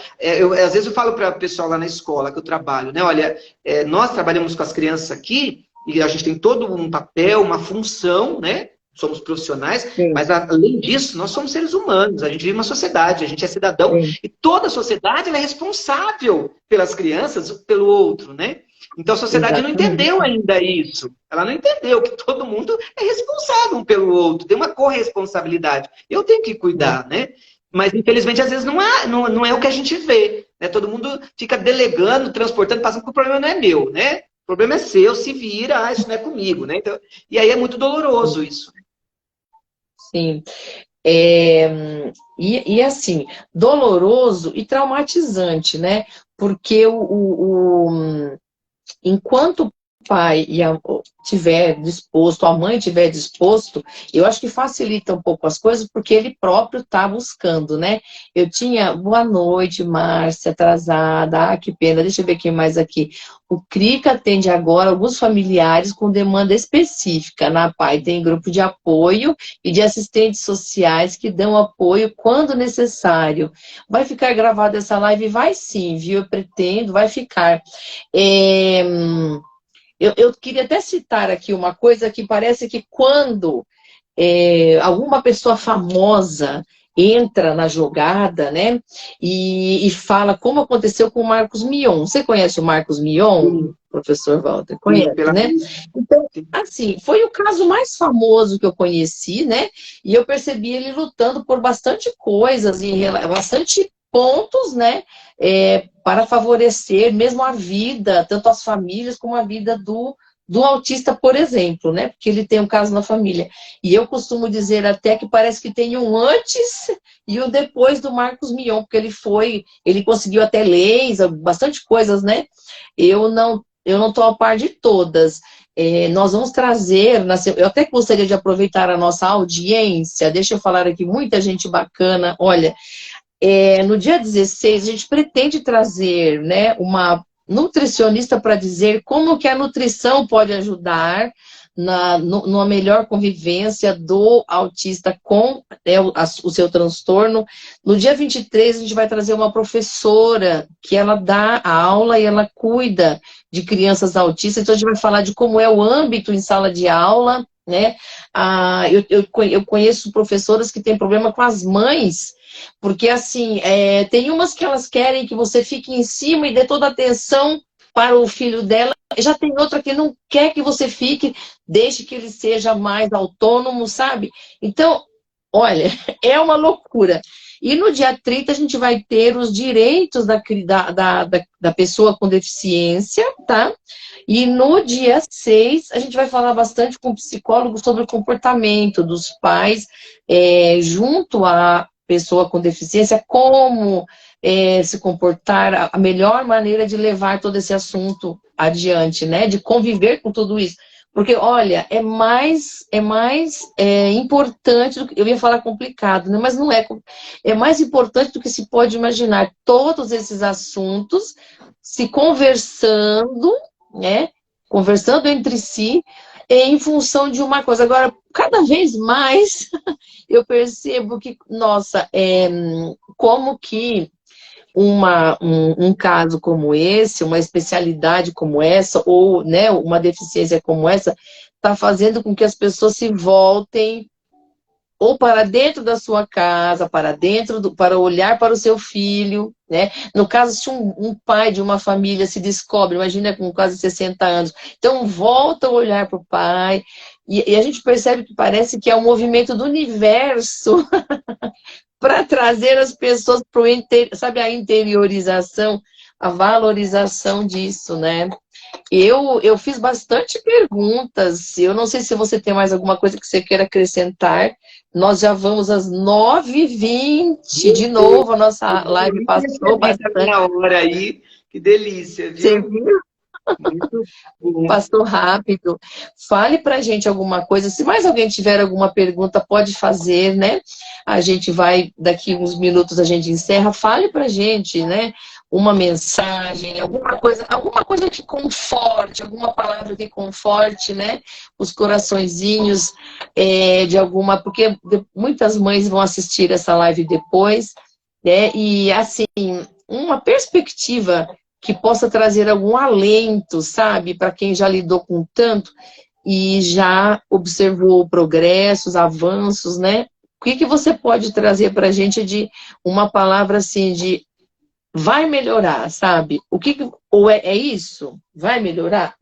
Às vezes eu falo para o pessoal lá na escola que eu trabalho, né? Olha, nós trabalhamos com as crianças aqui e a gente tem todo um papel, uma função, né? Somos profissionais, Sim. mas além disso, nós somos seres humanos, a gente vive uma sociedade, a gente é cidadão, Sim. e toda a sociedade ela é responsável pelas crianças, pelo outro, né? Então a sociedade não entendeu ainda isso. Ela não entendeu que todo mundo é responsável um pelo outro, tem uma corresponsabilidade. Eu tenho que cuidar, né? Mas infelizmente às vezes não é o que a gente vê, né? Todo mundo fica delegando, transportando, passando que o problema não é meu, né? O problema é seu, se vira, isso não é comigo, né? Então, e aí é muito doloroso isso. Sim. E assim, doloroso e traumatizante, né? Porque enquanto o pai tiver disposto, a mãe tiver disposto, eu acho que facilita um pouco as coisas, porque ele próprio está buscando, né? Eu tinha, boa noite, Márcia, atrasada, que pena, deixa eu ver quem mais aqui. O CRICA atende agora alguns familiares com demanda específica na PAI, tem grupo de apoio e de assistentes sociais que dão apoio quando necessário. Vai ficar gravada essa live? Vai sim, viu? Eu pretendo, vai ficar. Eu queria até citar aqui uma coisa que parece que quando alguma pessoa famosa entra na jogada, né, e fala como aconteceu com o Marcos Mion. Você conhece o Marcos Mion, Sim. professor Walter? Sim, Conhece, né? Então, assim, foi o caso mais famoso que eu conheci, né, e eu percebi ele lutando por bastante coisas, bastante pontos, né, para favorecer mesmo a vida, tanto as famílias como a vida do autista, por exemplo, né? Porque ele tem um caso na família. E eu costumo dizer até que parece que tem um antes e um depois do Marcos Mion, porque ele conseguiu até leis, bastante coisas, né? Eu não estou a par de todas. Nós vamos trazer, eu até gostaria de aproveitar a nossa audiência, deixa eu falar aqui, muita gente bacana. Olha, no dia 16, a gente pretende trazer, né, uma nutricionista para dizer como que a nutrição pode ajudar numa melhor convivência do autista com o seu transtorno. No dia 23, a gente vai trazer uma professora que ela dá a aula e ela cuida de crianças autistas. Então, a gente vai falar de como é o âmbito em sala de aula, né? Eu conheço professoras que têm problema com as mães, porque, assim, tem umas que elas querem que você fique em cima e dê toda a atenção para o filho dela. Já tem outra que não quer que você fique, deixe que ele seja mais autônomo, sabe? Então, olha, é uma loucura. E no dia 30 a gente vai ter os direitos da pessoa com deficiência, tá? E no dia 6 a gente vai falar bastante com o psicólogo sobre o comportamento dos pais junto à pessoa com deficiência, como se comportar, a melhor maneira de levar todo esse assunto adiante, né? De conviver com tudo isso. Porque, olha, é mais importante do que... Eu ia falar complicado, né? Mas não é. É mais importante do que se pode imaginar. Todos esses assuntos se conversando, né? Conversando entre si em função de uma coisa. Agora, cada vez mais eu percebo que, nossa, como que um caso como esse, uma especialidade como essa, ou né, uma deficiência como essa, está fazendo com que as pessoas se voltem ou para dentro da sua casa, para olhar para o seu filho, né? No caso, se um pai de uma família se descobre, imagina com quase 60 anos, então volta a olhar para o pai, e a gente percebe que parece que é um movimento do universo para trazer as pessoas para o sabe, a interiorização, a valorização disso, né? Eu fiz bastante perguntas. Eu não sei se você tem mais alguma coisa que você queira acrescentar. Nós já vamos às 9h20 de novo. A nossa live passou bastante. Na hora aí, que delícia, Você viu? viu? Muito bom. Passou rápido. Fale pra gente alguma coisa. Se mais alguém tiver alguma pergunta, pode fazer, né? A gente vai, daqui uns minutos a gente encerra. Fale pra gente, né? Uma mensagem, alguma coisa que conforte, alguma palavra que conforte, né? Os coraçõezinhos de alguma... Porque muitas mães vão assistir essa live depois, né? E, assim, uma perspectiva que possa trazer algum alento, sabe, para quem já lidou com tanto e já observou progressos, avanços, né? O que você pode trazer para a gente de uma palavra assim de vai melhorar, sabe? Ou é isso? Vai melhorar?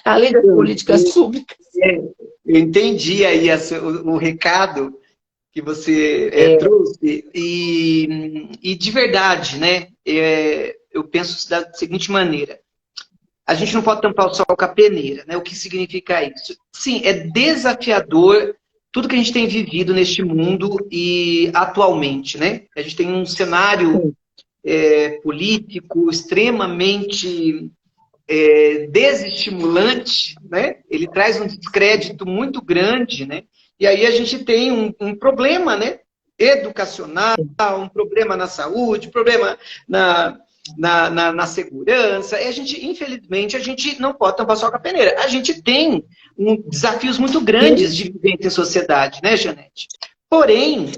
Além das políticas públicas. Eu entendi aí o recado que você trouxe e de verdade, né? Eu penso da seguinte maneira: a gente não pode tampar o sol com a peneira, né? O que significa isso? Sim, é desafiador tudo que a gente tem vivido neste mundo e atualmente, né? A gente tem um cenário político extremamente desestimulante, né? Ele traz um descrédito muito grande, né? E aí a gente tem um problema, né? Educacional, um problema na saúde, um problema na segurança. E a gente, infelizmente, a gente não pode tampar só com a peneira. A gente tem desafios muito grandes de vivência em sociedade, né, Janete? Porém,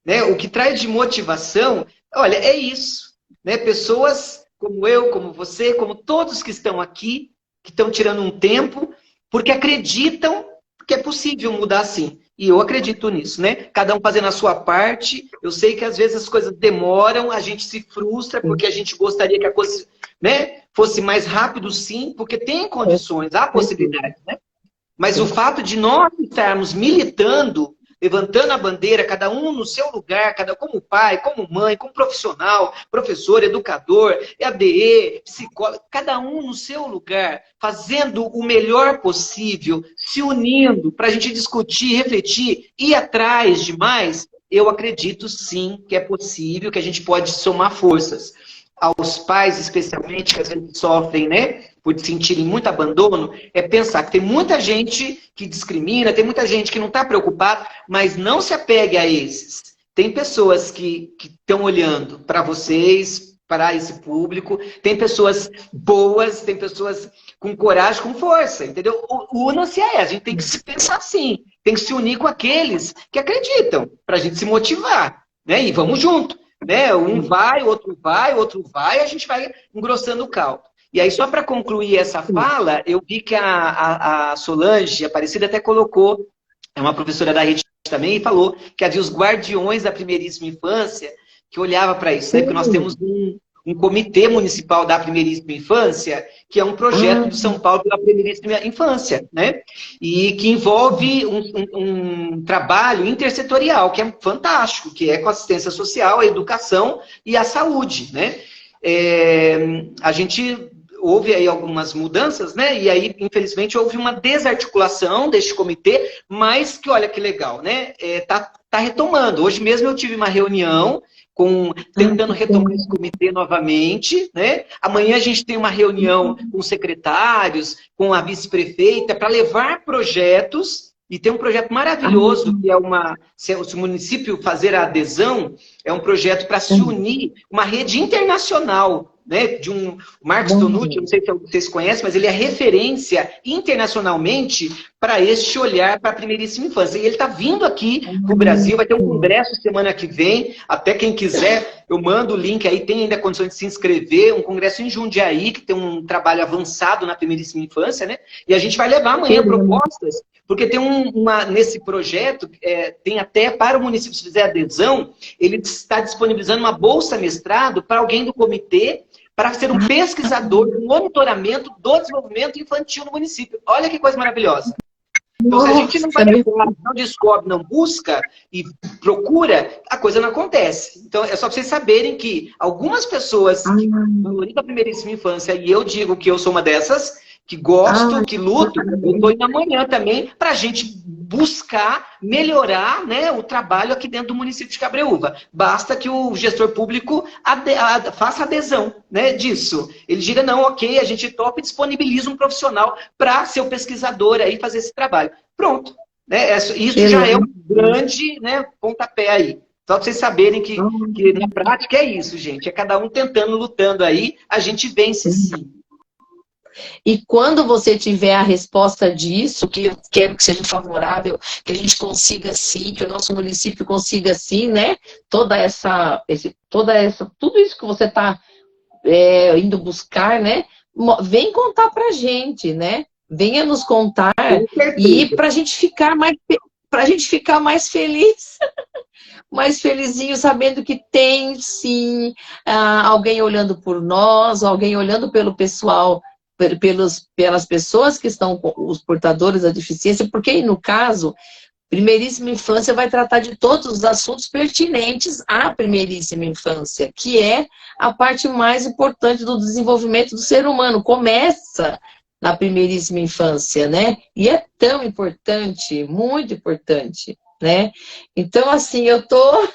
né, o que traz de motivação, olha, é isso, né? Pessoas como eu, como você, como todos que estão aqui, que estão tirando um tempo, porque acreditam que é possível mudar assim. E eu acredito nisso, né? Cada um fazendo a sua parte. Eu sei que às vezes as coisas demoram, a gente se frustra, porque a gente gostaria que a coisa, né, fosse mais rápido, sim, porque tem condições, há possibilidades, né? Mas o fato de nós estarmos militando, levantando a bandeira, cada um no seu lugar, cada como pai, como mãe, como profissional, professor, educador, EADE, psicólogo, cada um no seu lugar, fazendo o melhor possível, se unindo para a gente discutir, refletir, ir atrás de mais, eu acredito sim que é possível, que a gente pode somar forças. Aos pais, especialmente, que às vezes sofrem, né, por sentirem muito abandono, é pensar que tem muita gente que discrimina, tem muita gente que não está preocupada, mas não se apegue a esses. Tem pessoas que estão olhando para vocês, para esse público, tem pessoas boas, tem pessoas com coragem, com força, entendeu? Una-se a essa, a gente tem que se pensar assim, tem que se unir com aqueles que acreditam, para a gente se motivar, né? E vamos junto. Né? Um vai, outro vai, a gente vai engrossando o caldo. E aí, só para concluir essa fala, eu vi que a Solange, a Aparecida, até colocou, é uma professora da rede também, e falou que havia os guardiões da primeiríssima infância, que olhava para isso, né? Porque nós temos um comitê municipal da primeiríssima infância, que é um projeto de São Paulo pela primeiríssima infância, né? E que envolve um trabalho intersetorial, que é fantástico, que é com a assistência social, a educação e a saúde, né? A gente houve aí algumas mudanças, né? E aí, infelizmente, houve uma desarticulação deste comitê, mas que, olha que legal, né? Tá retomando. Hoje mesmo eu tive uma reunião tentando retomar esse comitê novamente, né? Amanhã a gente tem uma reunião com os secretários, com a vice-prefeita, para levar projetos, E tem um projeto maravilhoso, que é se o município fazer a adesão, é um projeto para se unir, uma rede internacional, né? O Marcos Tonucci, não sei se vocês conhecem, mas ele é referência internacionalmente para este olhar para a primeiríssima infância. E ele está vindo aqui para o Brasil, vai ter um congresso semana que vem, até quem quiser, eu mando o link aí, tem ainda condições de se inscrever, um congresso em Jundiaí, que tem um trabalho avançado na primeiríssima infância, né? E a gente vai levar amanhã propostas, porque tem nesse projeto, tem até para o município, se fizer adesão, ele está disponibilizando uma bolsa-mestrado para alguém do comitê, para ser um pesquisador do monitoramento do desenvolvimento infantil no município. Olha que coisa maravilhosa. Então, se a gente não vai não descobre, não busca e procura, a coisa não acontece. Então, é só para vocês saberem que algumas pessoas que valorizam a primeiríssima infância, e eu digo que eu sou uma dessas, que gosto, que luto, eu estou indo amanhã também, para a gente buscar melhorar, né, o trabalho aqui dentro do município de Cabreúva. Basta que o gestor público faça adesão, né, disso. Ele diga, não, ok, a gente topa e disponibiliza um profissional para ser o pesquisador aí, fazer esse trabalho. Pronto. Né, isso já é um grande, né, pontapé aí. Só para vocês saberem que na prática é isso, gente. É cada um tentando, lutando aí, a gente vence sim. E quando você tiver a resposta disso, que eu quero que seja favorável, que a gente consiga sim, que o nosso município consiga sim, né? Tudo isso que você está indo buscar, né? Vem contar pra gente, né? Venha nos contar e para a gente ficar mais feliz. Mais felizinho, sabendo que tem sim alguém olhando por nós, alguém olhando pelo pessoal, pelas pessoas que estão com os portadores da deficiência, porque no caso, primeiríssima infância vai tratar de todos os assuntos pertinentes à primeiríssima infância, que é a parte mais importante do desenvolvimento do ser humano. Começa na primeiríssima infância, né? E é tão importante, muito importante, né? Então, assim, eu tô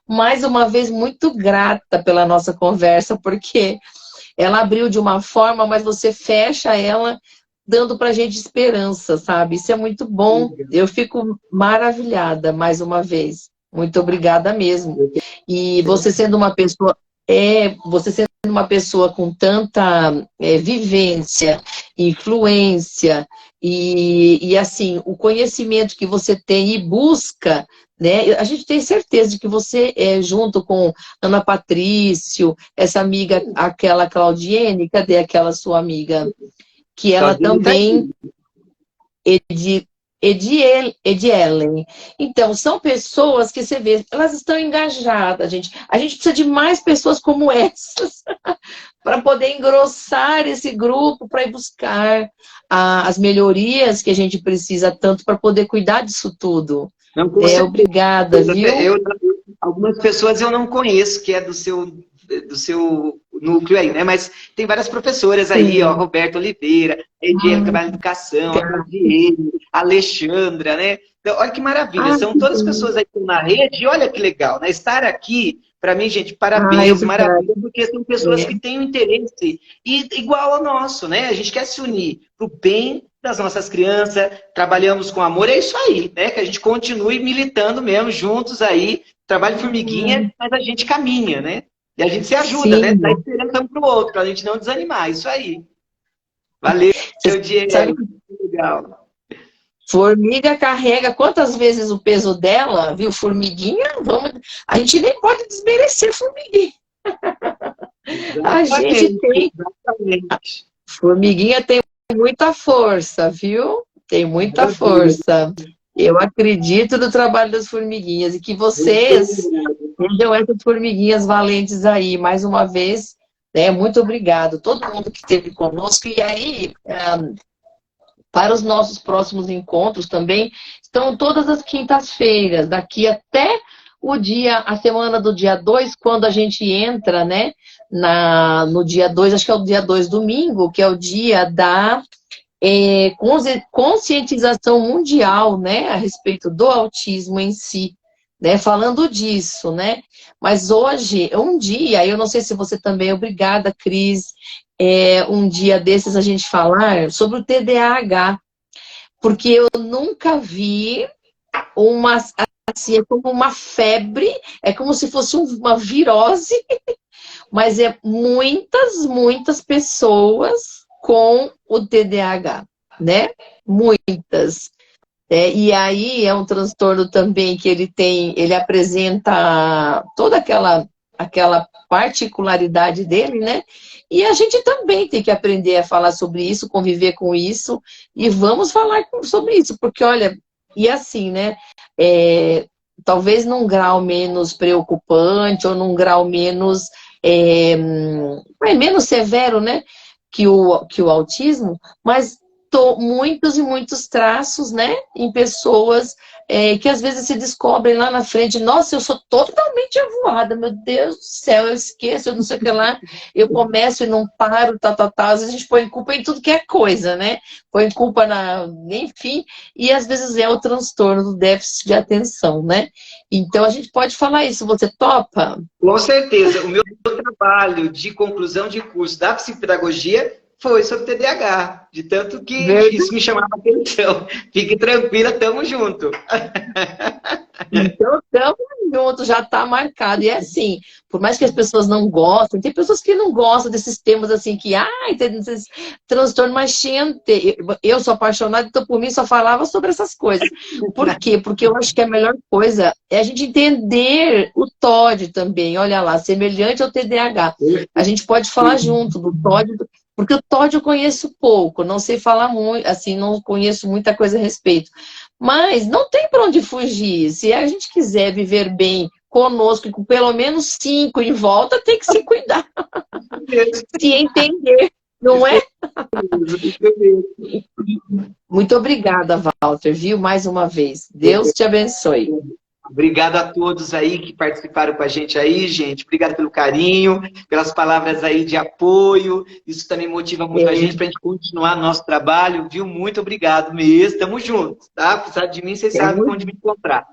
mais uma vez muito grata pela nossa conversa, porque ela abriu de uma forma, mas você fecha ela dando pra gente esperança, sabe? Isso é muito bom. Eu fico maravilhada mais uma vez. Muito obrigada mesmo. E você sendo uma pessoa com tanta vivência, influência e assim, o conhecimento que você tem e busca, né? A gente tem certeza de que você, junto com Ana Patrício, essa amiga, aquela Claudiene, cadê aquela sua amiga? Que ela também, Edielen. Então, são pessoas que você vê, elas estão engajadas, gente. A gente precisa de mais pessoas como essas para poder engrossar esse grupo, para ir buscar as melhorias que a gente precisa tanto para poder cuidar disso tudo. Não, obrigada, viu? Algumas pessoas eu não conheço, que é do seu núcleo aí, né? Mas tem várias professoras aí, ó, Roberto Oliveira, Ediane, trabalha em educação, a Alexandra, né? Então, olha que maravilha, são todas as pessoas aí que estão na rede, e olha que legal, né? Estar aqui, para mim, gente, parabéns, maravilha, porque são pessoas que têm um interesse igual ao nosso, né? A gente quer se unir para o bem das nossas crianças, trabalhamos com amor, é isso aí, né? Que a gente continue militando mesmo, juntos aí, trabalho formiguinha, mas a gente caminha, né? E a gente se ajuda, né? Dá esperança um pro outro, pra gente não desanimar, isso aí. Valeu, seu Diego, legal. Formiga carrega quantas vezes o peso dela, viu? Formiguinha, a gente nem pode desmerecer formiguinha. A gente tem... Exatamente. Formiguinha tem muita força, viu? Tem muita força. Eu acredito no trabalho das formiguinhas e que vocês sejam essas formiguinhas valentes aí. Mais uma vez, né, muito obrigado. Todo mundo que esteve conosco. E aí, para os nossos próximos encontros também, estão todas as quintas-feiras, daqui até a semana do dia 2, quando a gente entra, né, no dia 2, acho que é o dia 2, domingo, que é o dia da conscientização mundial, né, a respeito do autismo em si, né, falando disso, né, mas hoje, um dia, eu não sei se você também, obrigada, Cris, um dia desses a gente falar sobre o TDAH, porque eu nunca vi uma, assim, é como uma febre, é como se fosse uma virose, mas é muitas pessoas com o TDAH, né? Muitas. E aí é um transtorno também que ele apresenta toda aquela particularidade dele, né? E a gente também tem que aprender a falar sobre isso, conviver com isso, e vamos falar sobre isso, porque olha, e assim, né? Talvez num grau menos preocupante, ou num grau menos severo, né? Que o autismo, mas muitos e muitos traços, né, em pessoas que às vezes se descobrem lá na frente, nossa, eu sou totalmente avoada, meu Deus do céu, eu esqueço, eu não sei o que lá, eu começo e não paro, às vezes a gente põe culpa em tudo que é coisa, né, põe culpa enfim, e às vezes é o transtorno do déficit de atenção, né, então a gente pode falar isso, você topa? Com certeza, o meu trabalho de conclusão de curso da psicopedagogia foi sobre TDAH, de tanto que isso me chamava a atenção. Fique tranquila, tamo junto. Então, tamo junto, já tá marcado. E é assim, por mais que as pessoas não gostem, tem pessoas que não gostam desses temas assim, tem esses transtorno, mas gente, eu sou apaixonada, então por mim só falava sobre essas coisas. Por quê? Porque eu acho que a melhor coisa é a gente entender o TOD também, olha lá, semelhante ao TDAH. A gente pode falar junto do TOD, porque o TOD eu conheço pouco, não sei falar muito, assim, não conheço muita coisa a respeito. Mas não tem para onde fugir. Se a gente quiser viver bem conosco, com pelo menos 5 em volta, tem que se cuidar. Se entender, não é? Muito obrigada, Walter, viu? Mais uma vez. Deus te abençoe. Obrigado a todos aí que participaram com a gente aí, gente. Obrigado pelo carinho, pelas palavras aí de apoio. Isso também motiva muito a gente para a gente continuar nosso trabalho, viu? Muito obrigado mesmo. Tamo juntos, tá? Precisar de mim, vocês sabem onde me encontrar.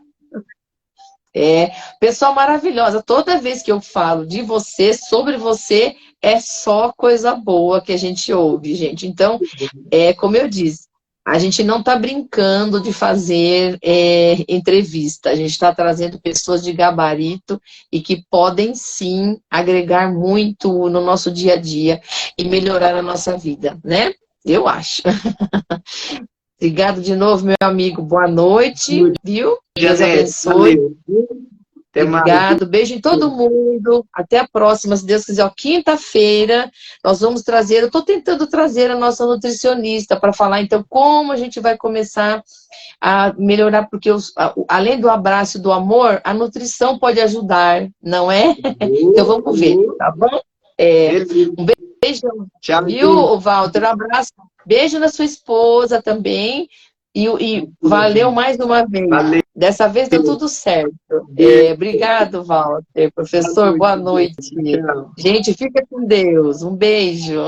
Pessoa maravilhosa. Toda vez que eu falo de você, sobre você, é só coisa boa que a gente ouve, gente. Então, como eu disse, a gente não está brincando de fazer entrevista, a gente está trazendo pessoas de gabarito e que podem sim agregar muito no nosso dia a dia e melhorar a nossa vida, né? Eu acho. Obrigado de novo, meu amigo. Boa noite, viu? Deus abençoe. Obrigado, beijo em todo mundo. Até a próxima, se Deus quiser. Quinta-feira, nós vamos trazer. Eu estou tentando trazer a nossa nutricionista para falar, então, como a gente vai começar a melhorar, porque além do abraço e do amor, a nutrição pode ajudar, não é? Então, vamos ver, tá bom? Um beijo, tchau, viu, Walter? Um abraço. Beijo na sua esposa também. E valeu mais uma vez. Valeu. Dessa vez deu tudo certo. Obrigado, Walter. Professor, boa noite. Gente, fica com Deus. Um beijo.